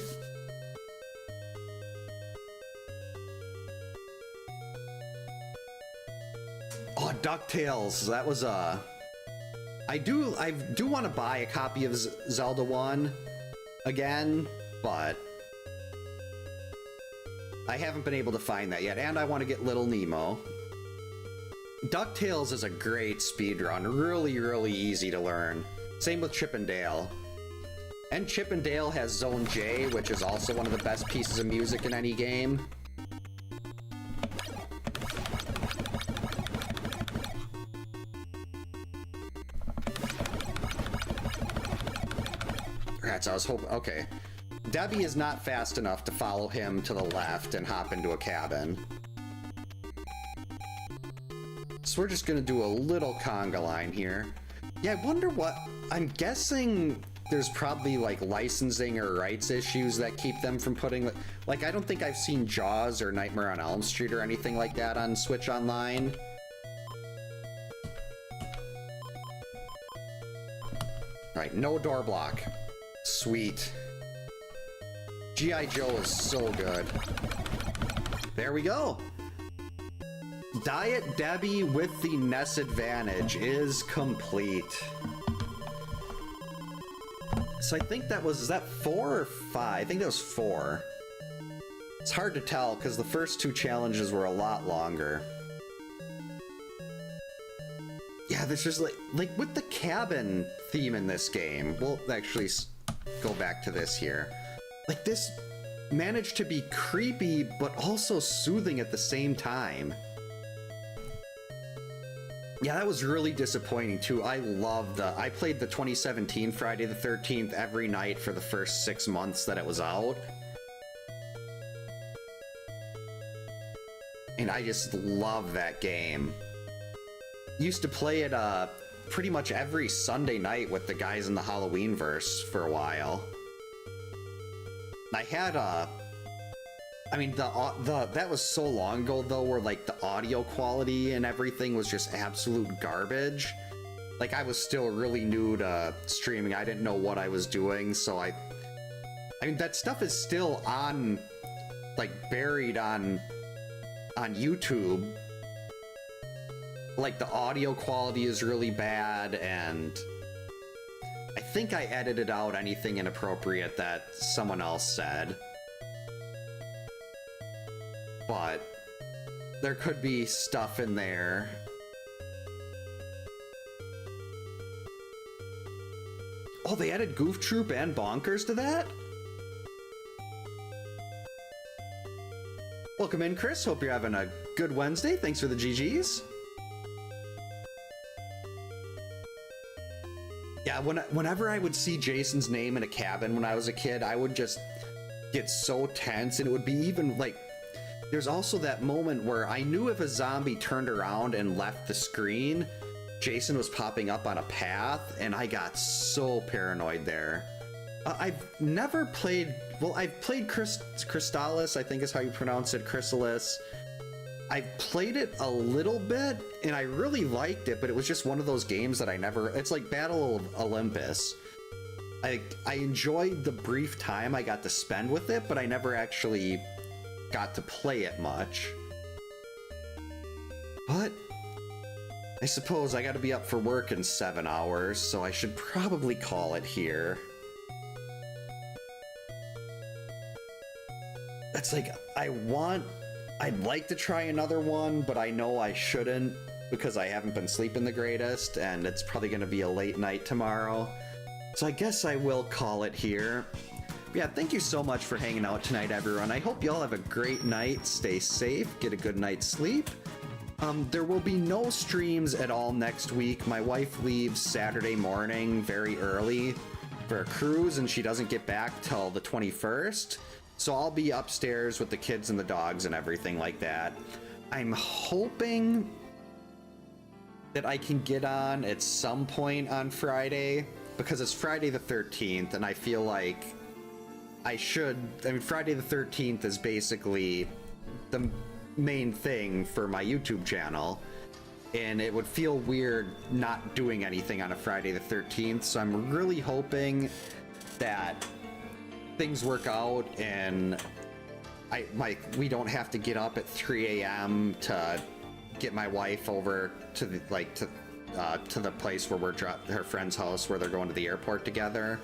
Oh, DuckTales. That was I do want to buy a copy of Zelda 1 again, but I haven't been able to find that yet, and I want to get Little Nemo. DuckTales is a great speedrun, really, really easy to learn. Same with Chip and Dale. And Chip and Dale has Zone J, which is also one of the best pieces of music in any game. Rats, I was hoping. Okay. Debbie is not fast enough to follow him to the left and hop into a cabin. So we're just gonna do a little conga line here. Yeah, I wonder what. I'm guessing there's probably like licensing or rights issues that keep them from putting. Like, I don't think I've seen Jaws or Nightmare on Elm Street or anything like that on Switch Online. Alright, no door block. Sweet. G.I. Joe is so good. There we go. Diet Debbie with the NES Advantage is complete. So I think that was, is that 4 or 5? I think that was 4. It's hard to tell because the first 2 challenges were a lot longer. Yeah, there's just like with the cabin theme in this game. We'll actually go back to this here. Like, this managed to be creepy but also soothing at the same time. Yeah, that was really disappointing too. I played the 2017 Friday the 13th every night for the first 6 months that it was out. And I just love that game. Used to play it pretty much every Sunday night with the guys in the Halloween verse for a while. I had I mean, that was so long ago though, where like the audio quality and everything was just absolute garbage. Like, I was still really new to streaming. I didn't know what I was doing, so I mean, that stuff is still on, like, buried on YouTube. Like, the audio quality is really bad, and I think I edited out anything inappropriate that someone else said. But there could be stuff in there. Oh, they added Goof Troop and Bonkers to that? Welcome in, Chris. Hope you're having a good Wednesday. Thanks for the GGs. Yeah, whenever I would see Jason's name in a cabin when I was a kid, I would just get so tense, and it would be even like, there's also that moment where I knew if a zombie turned around and left the screen, Jason was popping up on a path, and I got so paranoid there. I've never played, well, I've played Crystalis, I think is how you pronounce it, Chrysalis. I've played it a little bit, and I really liked it, but it was just one of those games that I never, it's like Battle of Olympus. I enjoyed the brief time I got to spend with it, but I never actually got to play it much. But I suppose I gotta be up for work in 7 hours, so I should probably call it here. It's like, I'd like to try another one, but I know I shouldn't because I haven't been sleeping the greatest, and it's probably gonna be a late night tomorrow. So I guess I will call it here. Yeah, thank you so much for hanging out tonight, everyone. I hope you all have a great night. Stay safe, get a good night's sleep. There will be no streams at all next week. My wife leaves Saturday morning very early for a cruise, and she doesn't get back till the 21st. So I'll be upstairs with the kids and the dogs and everything like that. I'm hoping that I can get on at some point on Friday, because it's Friday the 13th, and I feel like I mean, Friday the 13th is basically the main thing for my YouTube channel, and it would feel weird not doing anything on a Friday the 13th, so I'm really hoping that things work out and we don't have to get up at 3 a.m. to get my wife over to the place where her friend's house where they're going to the airport together.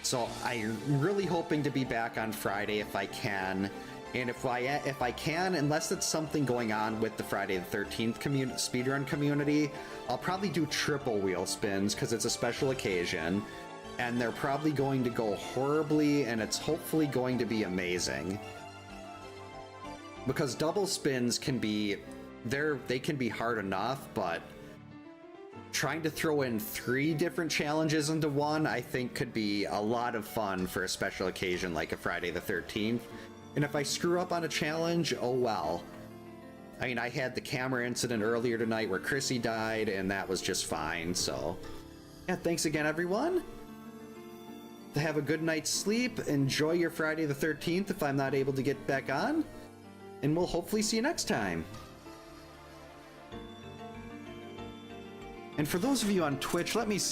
So I'm really hoping to be back on Friday if I can. And if I can, unless it's something going on with the Friday the 13th speedrun community, I'll probably do triple wheel spins because it's a special occasion. And they're probably going to go horribly, and it's hopefully going to be amazing. Because double spins can be, they can be hard enough, but trying to throw in 3 different challenges into one, I think could be a lot of fun for a special occasion like a Friday the 13th. And if I screw up on a challenge, oh well. I mean, I had the camera incident earlier tonight where Chrissy died, and that was just fine, so. Yeah, thanks again, everyone. Have a good night's sleep. Enjoy your Friday the 13th if I'm not able to get back on. And we'll hopefully see you next time. And for those of you on Twitch, let me see